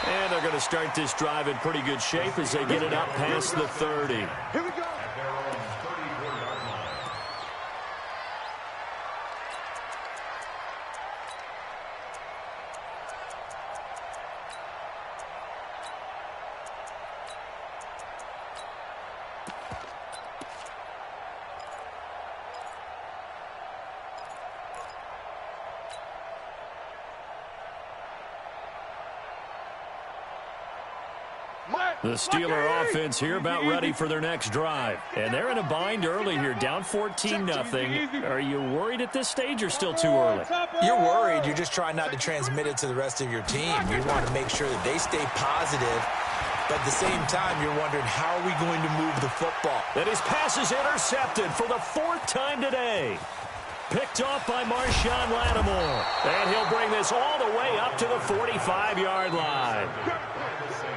And they're going to start this drive in pretty good shape as they get it up past the 30. Here we go. The Steeler offense here about ready for their next drive. And they're in a bind early here, down 14-0. Are you worried at this stage or still too early? You're worried. You're just trying not to transmit it to the rest of your team. You want to make sure that they stay positive. But at the same time, you're wondering, how are we going to move the football? And his pass is intercepted for the 4th time today. Picked off by Marshawn Lattimore. And he'll bring this all the way up to the 45-yard line.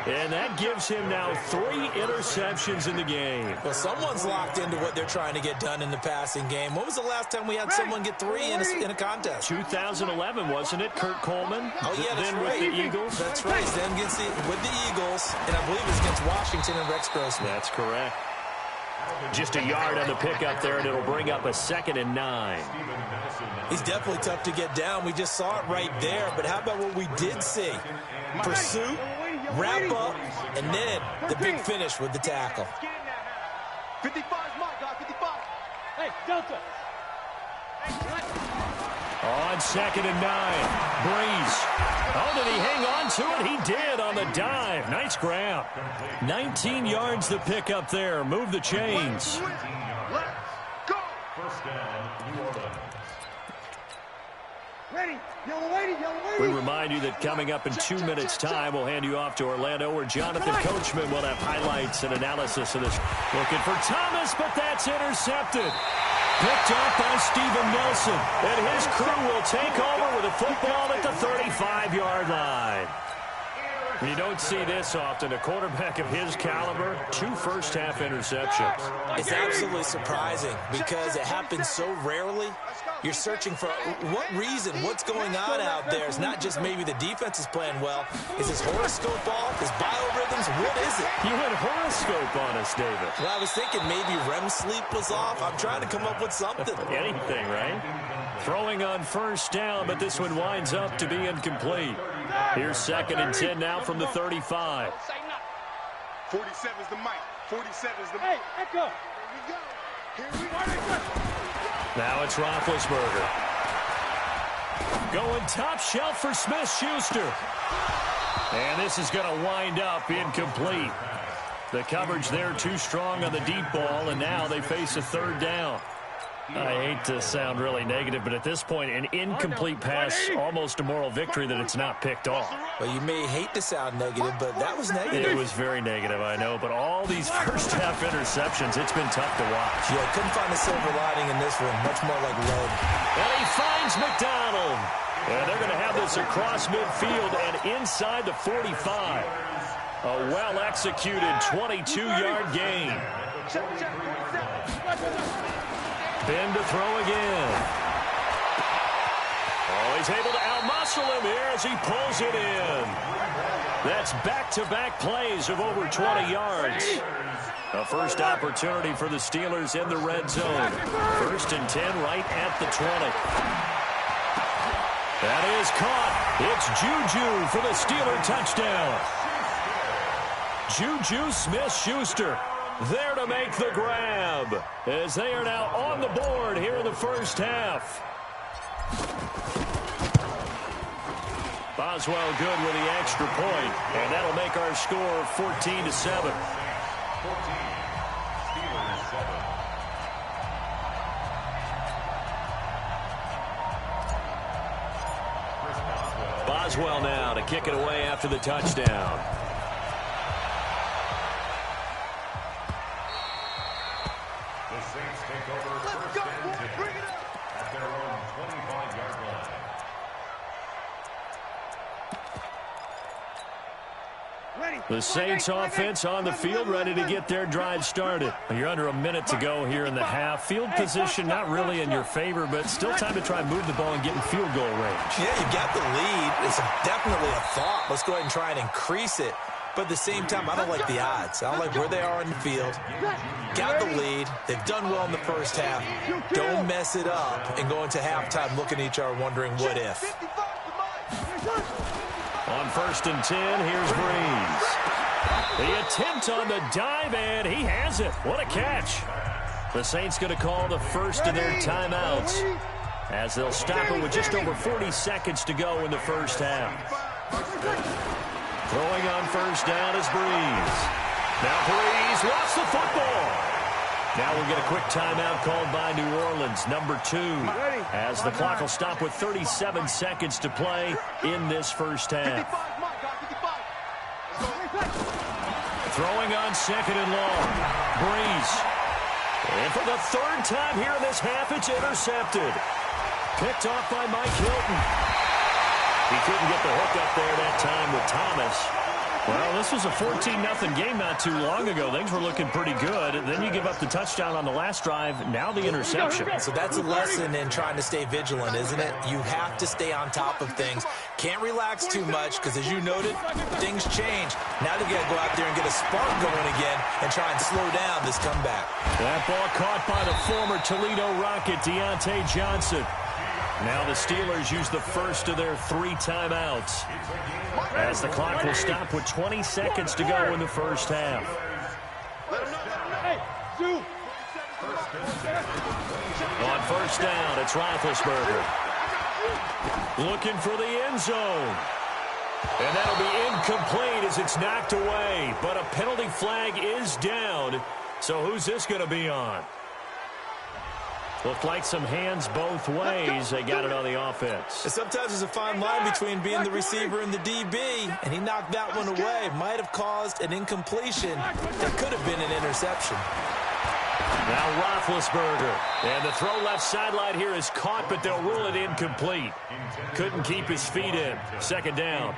And that gives him now 3 interceptions in the game. Well, someone's locked into what they're trying to get done in the passing game. When was the last time we had someone get 3 in a contest? 2011, wasn't it, Kurt Coleman? Oh, yeah, that's then right. With the Eagles? That's right. Then with the Eagles, and I believe it's against Washington and Rex Grossman. That's correct. Just a yard on the pickup there, and it'll bring up a 2nd and 9. He's definitely tough to get down. We just saw it right there. But how about what we did see? Pursuit, wrap up, and then the big finish with the tackle. 55 is my guy, 55. Hey, Delta. On 2nd and 9, Breeze. Oh, did he hang on to it? He did on the dive. Nice grab. 19 yards to pick up there. Move the chains. Let's go. First down, New Orleans. Ready. Yellow lady, yellow lady. We remind you that coming up in 2 minutes' time, we'll hand you off to Orlando, where Jonathan Coachman will have highlights and analysis of this. Looking for Thomas, but that's intercepted. Picked up by Steven Nelson. And his crew will take over with a football at the 35-yard line. You don't see this often. A quarterback of his caliber, 2 first-half interceptions. It's absolutely surprising because it happens so rarely. You're searching for what reason, what's going on out there. It's not just maybe the defense is playing well. Is his horoscope off? His biorhythms? What is it? You went horoscope on us, David. Well, I was thinking maybe REM sleep was off. I'm trying to come up with something. Anything, right? Throwing on first down, but this one winds up to be incomplete. Here's 2nd and 10 now from the 35. 47's the mic. 47's the mic. Hey, Echo. Here we go. Here we go. Now it's Roethlisberger. Going top shelf for Smith-Schuster. And this is going to wind up incomplete. The coverage there too strong on the deep ball, and now they face a 3rd down. I hate to sound really negative, but at this point, an incomplete pass, almost a moral victory that it's not picked off. Well, you may hate to sound negative, but that was negative. It was very negative, I know, but all these first-half interceptions, it's been tough to watch. Yeah, couldn't find a silver lining in this one. Much more like lead. And he finds McDonald. And they're going to have this across midfield and inside the 45. A well-executed 22-yard gain. Ben to throw again. Oh, he's able to outmuscle him here as he pulls it in. That's back-to-back plays of over 20 yards. A first opportunity for the Steelers in the red zone. 1st and 10 right at the 20. That is caught. It's Juju for the Steeler touchdown. Juju Smith-Schuster there to make the grab as they are now on the board here in the first half. Boswell good with the extra point, and that'll make our score 14-7. 14, Steelers 7. Boswell now to kick it away after the touchdown. The Saints take over first and 10 at their own 25-yard line. The Saints offense on the field, ready to get their drive started. You're under a minute to go here in the half. Field position not really in your favor, but still time to try and move the ball and get in field goal range. Yeah, you got the lead. It's definitely a thought. Let's go ahead and try and increase it. But at the same time, I don't like the odds. I don't like where they are in the field. Got the lead. They've done well in the first half. Don't mess it up and go into halftime looking at each other wondering what if. On 1st and 10, here's Breeze. The attempt on the dive, and he has it. What a catch. The Saints going to call the first of their timeouts as they'll stop it with just over 40 seconds to go in the first half. Throwing on 1st down is Breeze. Now Breeze lost the football. Now we'll get a quick timeout called by New Orleans, number 2, as the clock will stop with 37 seconds to play in this first half. Throwing on 2nd and long. Breeze. And for the 3rd time here in this half, it's intercepted. Picked off by Mike Hilton. He couldn't get the hook up there that time with Thomas. Well, this was a 14-0 game not too long ago. Things were looking pretty good. Then you give up the touchdown on the last drive. Now the interception. So that's a lesson in trying to stay vigilant, isn't it? You have to stay on top of things. Can't relax too much because, as you noted, things change. Now they got to go out there and get a spark going again and try and slow down this comeback. That ball caught by the former Toledo Rocket, Deontay Johnson. Now the Steelers use the first of their 3 timeouts as the clock will stop with 20 seconds to go in the first half. On 1st down, it's Roethlisberger. Looking for the end zone. And that'll be incomplete as it's knocked away. But a penalty flag is down. So who's this going to be on? Looked like some hands both ways. They got it on the offense. And sometimes there's a fine line between being the receiver and the DB, and he knocked that one away. Might have caused an incompletion that could have been an interception. Now Roethlisberger. And the throw left sideline here is caught, but they'll rule it incomplete. Couldn't keep his feet in. 2nd down.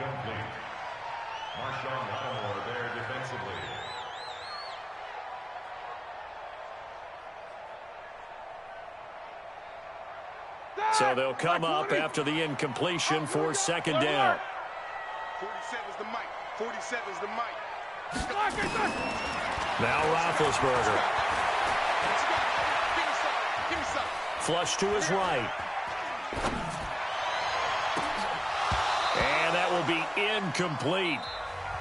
So they'll come up after the incompletion for 2nd down. 47's the mic. 47's the mic. Now Roethlisberger. Flush to his right. And that will be incomplete.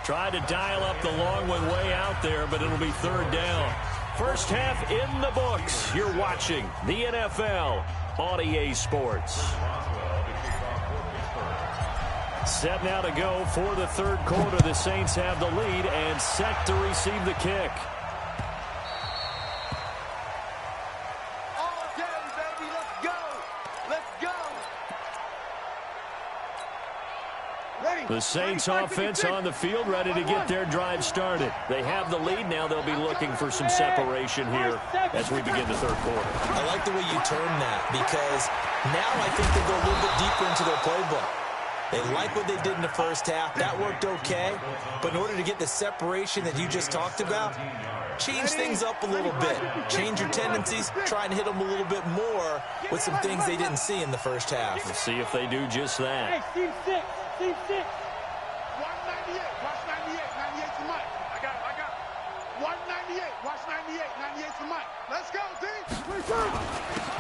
Tried to dial up the long one way out there, but it'll be 3rd down. First half in the books. You're watching the NFL on EA Sports. Set now to go for the 3rd quarter. The Saints have the lead and set to receive the kick. All day, baby. Let's go. Let's go. The Saints offense on the field, ready to get their drive started. They have the lead. Now they'll be looking for some separation here as we begin the 3rd quarter. I like the way you turn that because now I think they go a little bit deeper into their playbook. They like what they did in the first half. That worked okay. But in order to get the separation that you just talked about, change things up a little bit. Change your tendencies. Try and hit them a little bit more with some things they didn't see in the first half. We'll see if they do just that. Team 6. 198. Watch 98. 98's the mic. I got it. 198. Watch 98. 98's the mic. Let's go, team.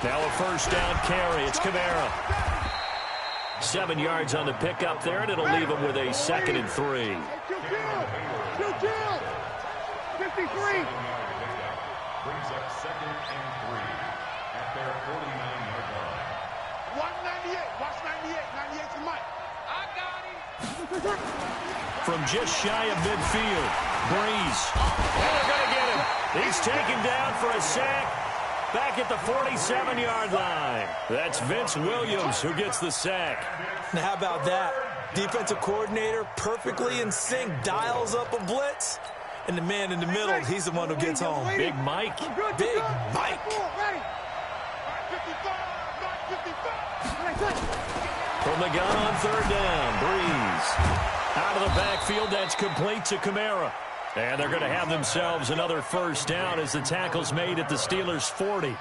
Now a 1st down carry. It's Kamara. 7 yards on the pickup there, and it'll leave him with a 2nd and 3. 2 kill. 53. Brings up 2nd and 3 at their 49-yard line. 198. Watch 98. 98's the mic. I got him. From just shy of midfield, Breeze. And they're going to get him. He's taken down for a sack back at the 47-yard line. That's Vince Williams who gets the sack. Now, how about that? Defensive coordinator perfectly in sync, dials up a blitz, and the man in the middle, he's the one who gets home. Big Mike. Big Mike. From the gun on 3rd down, Breeze. Out of the backfield, that's complete to Kamara. And they're going to have themselves another first down as the tackle's made at the Steelers' 40.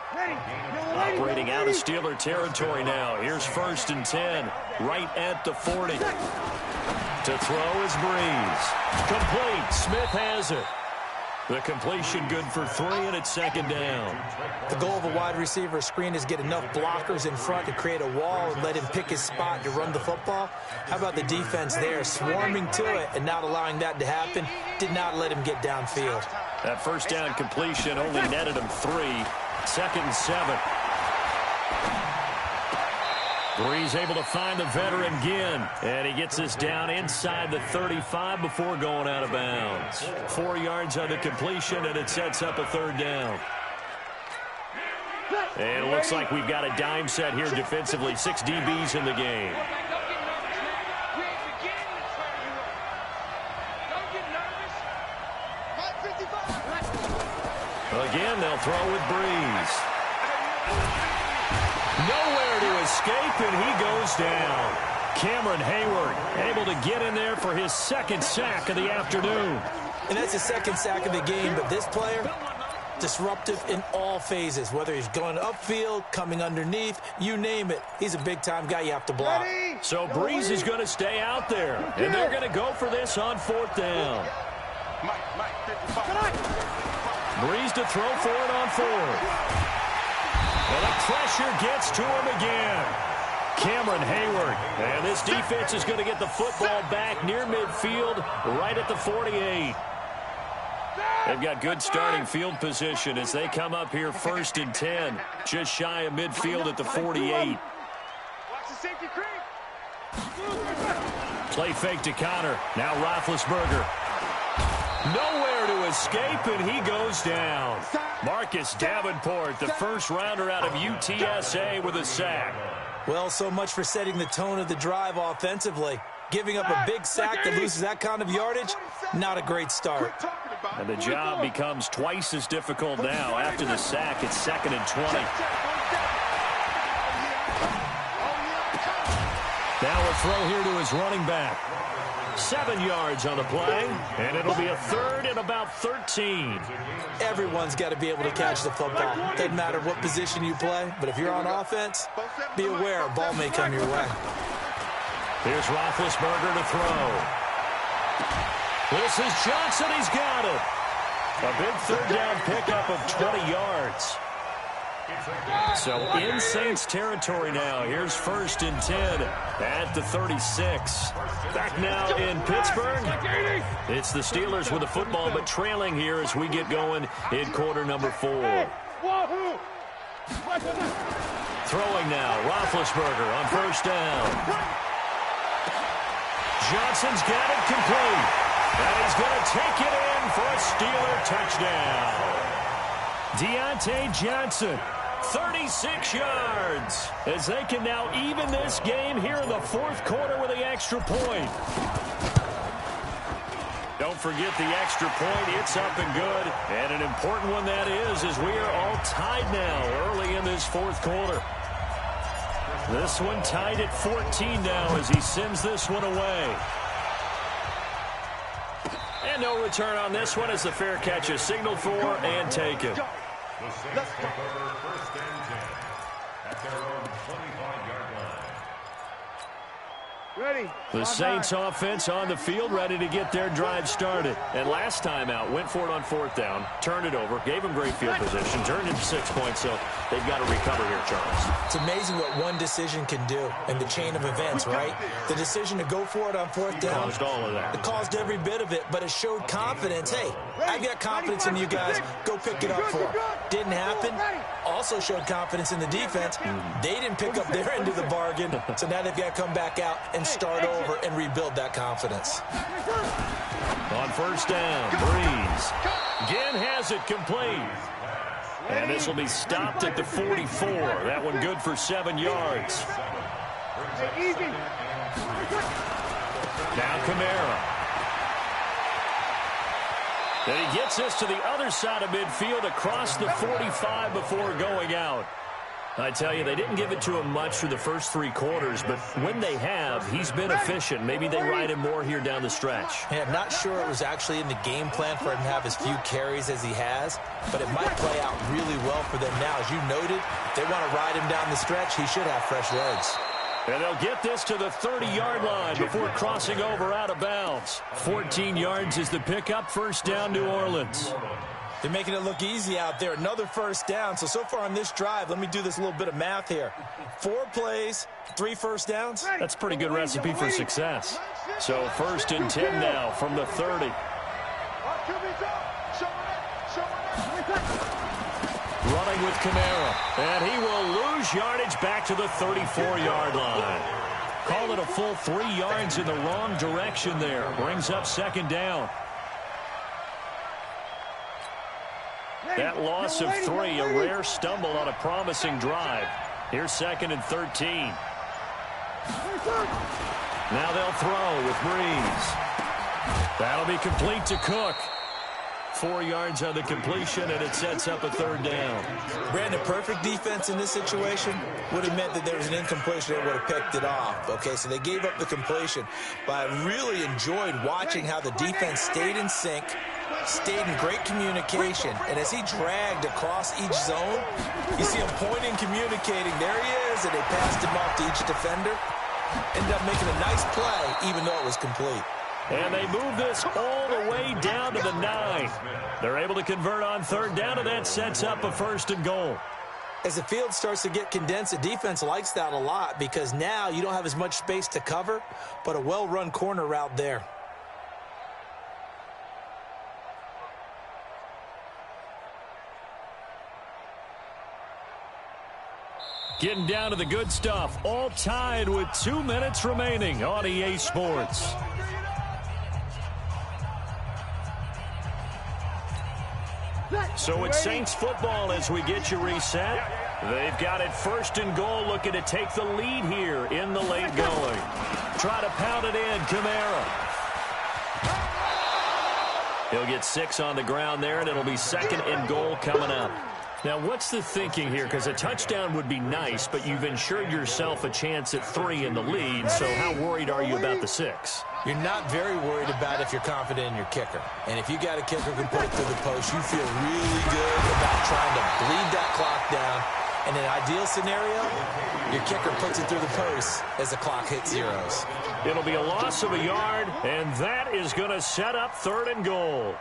Operating out of Steeler territory now. Here's 1st and 10, right at the 40. To throw is Breeze. Complete. Smith has it. The completion good for 3, and it's 2nd down. The goal of a wide receiver screen is get enough blockers in front to create a wall and let him pick his spot to run the football. How about the defense there, swarming to it and not allowing that to happen? Did not let him get downfield. That first down completion only netted him 3. 2nd and 7. Breeze able to find the veteran Ginn, and he gets us down inside the 35 before going out of bounds. 4 yards on the completion, and it sets up a 3rd down. And it looks like we've got a dime set here defensively. 6 DBs in the game. Again, they'll throw with Breeze. Nowhere to escape, and he goes down. Cameron Hayward able to get in there for his 2nd sack of the afternoon. And that's his 2nd sack of the game, but this player, disruptive in all phases, whether he's going upfield, coming underneath, you name it. He's a big-time guy you have to block. So Breeze is going to stay out there, and they're going to go for this on 4th down. Breeze to throw for it on 4th. And the pressure gets to him again. Cameron Hayward. And this defense is going to get the football back near midfield, right at the 48. They've got good starting field position as they come up here 1st and 10, just shy of midfield at the 48. Play fake to Connor. Now Roethlisberger. Nowhere to escape, and he goes down. Marcus Davenport, the first rounder out of UTSA, with a sack. Well, so much for setting the tone of the drive offensively. Giving up a big sack that loses that kind of yardage, not a great start. And the job becomes twice as difficult now. After the sack, it's 2nd and 20. Now a throw here to his running back. 7 yards on the play, and it'll be a 3rd and about 13. Everyone's got to be able to catch the football. Doesn't matter what position you play, but if you're on offense, be aware a ball may come your way. Here's Roethlisberger to throw. This is Johnson. He's got it. A big 3rd down pickup of 20 yards. So in Saints territory now. Here's 1st and 10 at the 36. Back now in Pittsburgh. It's the Steelers with the football, but trailing here as we get going in quarter number 4. Throwing now, Roethlisberger on 1st down. Johnson's got it complete. And he's going to take it in for a Steeler touchdown. Deontay Johnson, 36 yards, as they can now even this game here in the 4th quarter with the extra point. Don't forget the extra point. It's up and good. And an important one that is, as we are all tied now early in this 4th quarter. This one tied at 14 now as he sends this one away. And no return on this one as the fair catch is signaled for and taken. The Saints take over 1st and 10 at their own 25-yard line. Ready. The Saints offense on the field, ready to get their drive started. And last time out, went for it on 4th down, turned it over, gave them great field position, turned it to 6 points, so they've got to recover here, Charles. It's amazing what one decision can do in the chain of events, right? The decision to go for it on 4th down. Caused all of that. It caused every bit of it, but it showed confidence. Hey, I've got confidence in you guys. Go pick it up for it. Didn't happen. Also showed confidence in the defense. They didn't pick up their end of the bargain, so now they've got to come back out and start over and rebuild that confidence. On 1st down, Breeze. Ginn has it complete. And this will be stopped at the 44. That one good for 7 yards. Now Kamara. And he gets this to the other side of midfield across the 45 before going out. I tell you, they didn't give it to him much through the first 3 quarters, but when they have, he's been efficient. Maybe they ride him more here down the stretch. Yeah, I'm not sure it was actually in the game plan for him to have as few carries as he has, but it might play out really well for them now. As you noted, if they want to ride him down the stretch, he should have fresh legs. And they'll get this to the 30-yard line before crossing over out of bounds. 14 yards is the pickup, first down, New Orleans. They're making it look easy out there. Another first down. So far on this drive, let me do this little bit of math here. 4 plays, 3 first downs. That's a pretty good recipe for success. So first and 10 now from the 30. Running with Kamara. And he will lose yardage back to the 34-yard line. Call it a full 3 yards in the wrong direction there. Brings up second down. That loss of 3, a rare stumble on a promising drive. Here's second and 13. Now they'll throw with Breeze. That'll be complete to Cook. 4 yards on the completion, and it sets up a third down. Brandon, perfect defense in this situation would have meant that there was an incompletion. They would have picked it off. Okay, so they gave up the completion. But I really enjoyed watching how the defense stayed in sync, stayed in great communication, and as he dragged across each zone, you see him pointing, communicating. There he is, and they passed him off to each defender. Ended up making a nice play, even though it was complete. And they move this all the way down to the 9. They're able to convert on third down, and that sets up a first and goal. As the field starts to get condensed, the defense likes that a lot because now you don't have as much space to cover, but a well-run corner route there. Getting down to the good stuff, all tied with 2 minutes remaining on EA Sports. So it's Saints football as we get you reset. They've got it first and goal, looking to take the lead here in the late going. Try to pound it in, Kamara. He'll get 6 on the ground there, and it'll be second and goal coming up. Now, what's the thinking here? Because a touchdown would be nice, but you've ensured yourself a chance at 3 in the lead, so how worried are you about the 6? You're not very worried about if you're confident in your kicker. And if you got a kicker who can put it through the post, you feel really good about trying to bleed that clock down. In an ideal scenario, your kicker puts it through the post as the clock hits zeros. It'll be a loss of a yard, and that is going to set up third and goal.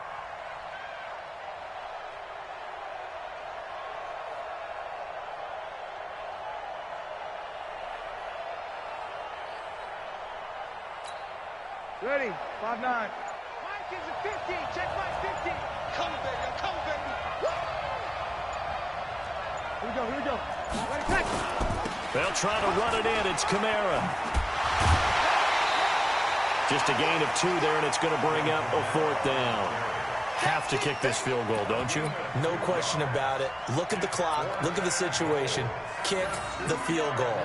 Ready, 5-9. Mike is a 15. Check Mike 15. Come, baby. Come, baby. Woo! Here we go. Ready, catch. They'll try to run it in. It's Kamara. Just a gain of 2 there, and it's going to bring up a 4th down. Have to kick this field goal, don't you? No question about it. Look at the clock. Look at the situation. Kick the field goal.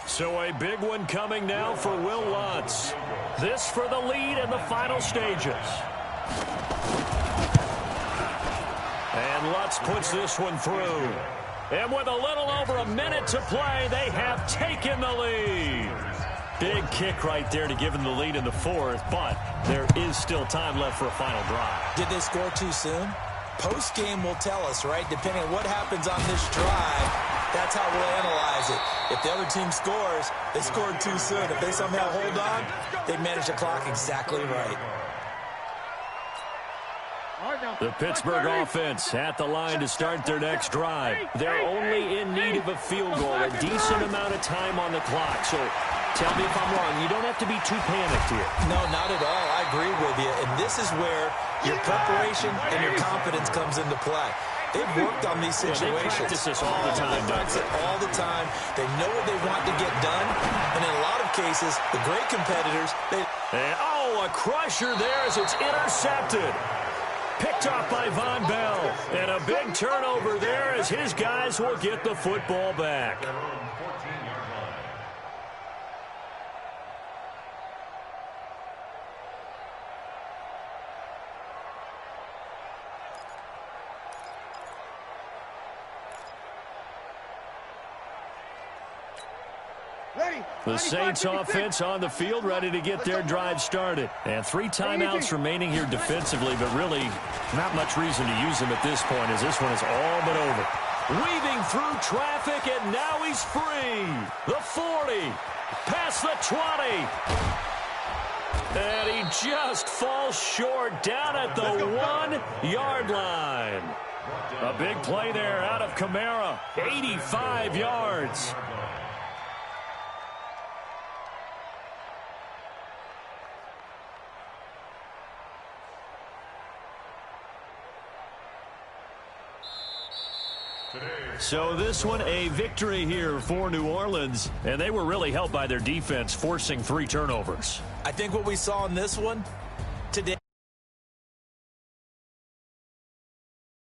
So a big one coming now for Will Lutz. This for the lead in the final stages. And Lutz puts this one through. And with a little over a minute to play, they have taken the lead. Big kick right there to give them the lead in the 4th, but there is still time left for a final drive. Did they score too soon? Post-game will tell us, right? Depending on what happens on this drive, that's how we'll analyze it. If the other team scores, they scored too soon. If they somehow hold on, they manage the clock exactly right. The Pittsburgh offense at the line to start their next drive. They're only in need of a field goal, a decent amount of time on the clock. So tell me if I'm wrong. You don't have to be too panicked here. No, not at all. I agree with you. And this is where your preparation and your confidence comes into play. They've worked on these situations. They practice this all the time. They practice it all the time. They know what they want to get done. And in a lot of cases, the great competitors, a crusher there as it's intercepted. Picked off by Von Bell. And a big turnover there as his guys will get the football back. The Saints offense on the field, ready to get their drive started. And 3 timeouts remaining here defensively, but really not much reason to use them at this point as this one is all but over. Weaving through traffic, and now he's free. The 40, past the 20. And he just falls short down at the 1-yard line. A big play there out of Kamara, 85 yards. So this one a victory here for New Orleans, and they were really helped by their defense forcing 3 turnovers. I think what we saw in this one today